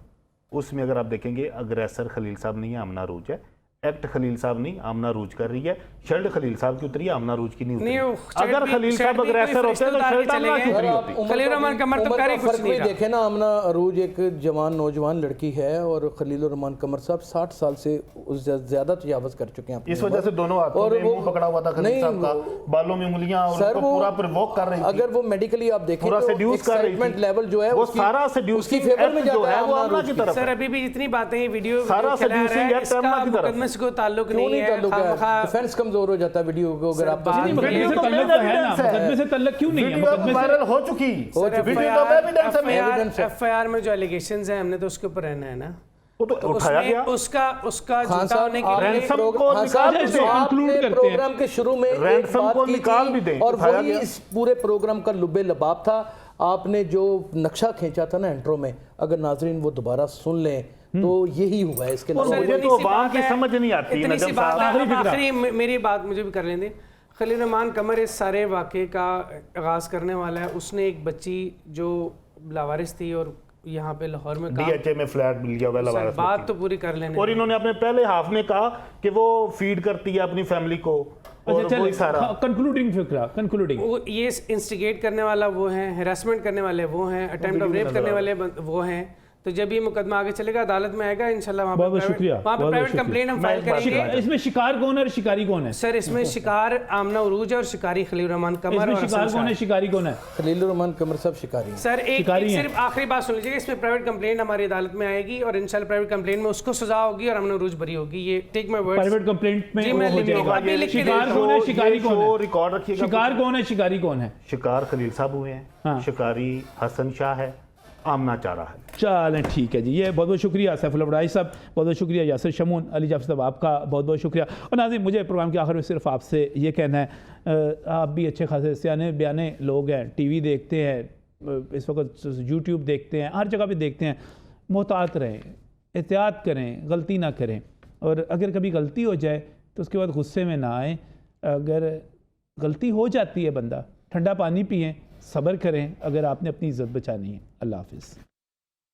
उसमें अगर आप देखेंगे अग्रेसर खलील साहब नहीं है, आमना रूज है। एक्ट खलील साहब नहीं, आमना रूज कर रही है। शर्ट खलील साहब की उतरी है, आमना रूज की नहीं नहीं, वो उतरी। शर्ट अगर भी- खलील शर्ट साहब भी कोई अग्रेसर होते तो फरिश्तेदार शर्ट के आमना चले की गए। उतरी अगर होती। आप उम्र खलील का रहमान भी- कमर तो उम्र कर ही का कुछ फर्क नहीं भी रहा। देखे ना, आमना अरूज एक जवान नौजवान लड़की है और खलील रहमान कमर साहब 60 साल से उससे ज्यादा तजावज कर चुके हैं अपनी इस वजह उम्र। से दोनों हाथों और में वो- मुंह पकड़ा हुआ था खलील नहीं, साहब का, बालों में उंगलियां, और सर उनको वो पूरा प्रोवोक कर रही थी। अगर वो मेडिकली आप देखें पूरा तो seduce कर रही थी। excitement लेवल जो है वो उसकी- सारा उसकी seducing फेवर में act जो जाता है वो आमना आमना रूज की की। तरफ सर है। अभी भी जितनी बातें हैं वीडियो सारा फैला रहा seducing है, act आमना इसका की तरफ मुकदमे से कोई ताल्लुक क्यों नहीं नहीं है। ताल्लुक है? खामखा- डिफेंस कमजोर हो जाता है वीडियो को अगर आप बात तस्लीम नहीं, करें। मुकदमे से तो तल्लुक तो है ना, evidence है। मुकदमे से तल्लुक क्यों नहीं है? वीडियो मुकदमे से वायरल हो चुकी। सर वीडियो तो एविडेंस है। evidence है। FIR में जो एलिगेशंस हैं हमने तो उसके ऊपर रहना है ना, वो तो तो उठाया उसमें गया। उसका खान झूठा साहब होने के आपने लिए रैंसम प्रोग्राम- को हाँ निकाल साहब, दीजिए, आपने conclude करते हैं। प्रोग्राम के शुरू में एक रैंसम बात को की निकाल थी भी दें, और उठाया वही गया। इस पूरे प्रोग्राम का लुब्बे लबाब था। आपने जो नक्शा खींचा था ना इंट्रो में, अगर नाजरीन वो दोबारा सुन लें तो यही हुआ है। इसके और अलावा मुझे इतनी तो सी अवाम बात की है, समझ नहीं आती इतनी सी नजम बात साहब। है। अब आखिरी मेरी बात मुझे भी कर लेने दें। खलील रहमान कमर इस सारे वाक़े का आगाज़ करने वाला है। उसने एक बच्ची जो लावारिस थी और यहाँ पे लाहौर में काम, DHA में फ्लैट मिल गया हुआ है सर, लवारिस बात बच्ची। तो पूरी कर लेने और दें। इन्होंने अपने पहले हाफ में कहा कि वो फीड करती है अपनी फैमिली को, और अच्छा वही सारा कंक्लूडिंग फिक्रा, कंक्लूडिंग वो ये इंस्टिगेट करने वाला वो हैं, हरासमेंट करने वाले वो हैं, अटेम्प्ट ऑफ रेप करने वाले वो हैं। तो जब ये मुकदमा आगे चलेगा अदालत में आएगा इंशाल्लाह, वहाँ बहुत पे बहुत शुक्रिया, वहाँ पे बहुत प्राइवेट शुक्रिया। कंप्लेन हम मैं फाइल एक बात करेंगे। इसमें शिकार कौन है और शिकारी कौन है? सर इसमें शिकार आमना उरूज है और शिकारी खलील रहमान कमर इसमें और शिकार हसन कौन है, शाह। शिकारी कौन है? खलील रहमान कमर साहब शिकारी हैं। सर एक शिकारी हैं। सिर्फ आखिरी बात सुन लीजिएगा, इसमें प्राइवेट कंप्लेन हमारी अदालत में आएगी और इंशाल्लाह प्राइवेट कंप्लेन में उसको सजा होगी और आमना उरूज बरी होगी। ये take my words. Private complaint में जी, वो मैं हो लिख जाएगा। लूंगा, अभी लिख के शिकार दे कौन है, शिकारी कौन है? रिकॉर्ड रखिएगा। शिकार कौन है, शिकारी कौन है? शिकार खलील साहब हुए हैं, हाँ। शिकारी हसन शाह है, आमना चारा है। चलें ठीक है जी, ये बहुत बहुत शुक्रिया सैफुल अबराई साहब, बहुत बहुत शुक्रिया यासिर शमून, अली जाफर साहब आपका बहुत बहुत शुक्रिया। और नाज़रीन मुझे प्रोग्राम के आखिर में सिर्फ आपसे ये कहना है, आप भी अच्छे खासे सियाने बयाने लोग हैं, टीवी देखते हैं, इस वक्त यूट्यूब देखते हैं, हर जगह पे देखते हैं। मोहतात रहें, एहतियात करें, गलती ना करें, और अगर कभी गलती हो जाए तो उसके बाद गुस्से में ना आएँ। अगर गलती हो जाती है बंदा ठंडा पानी पिएँ, सब्र करें अगर आपने अपनी इज़्ज़त बचानी है। अल्लाह हाफ़िज़।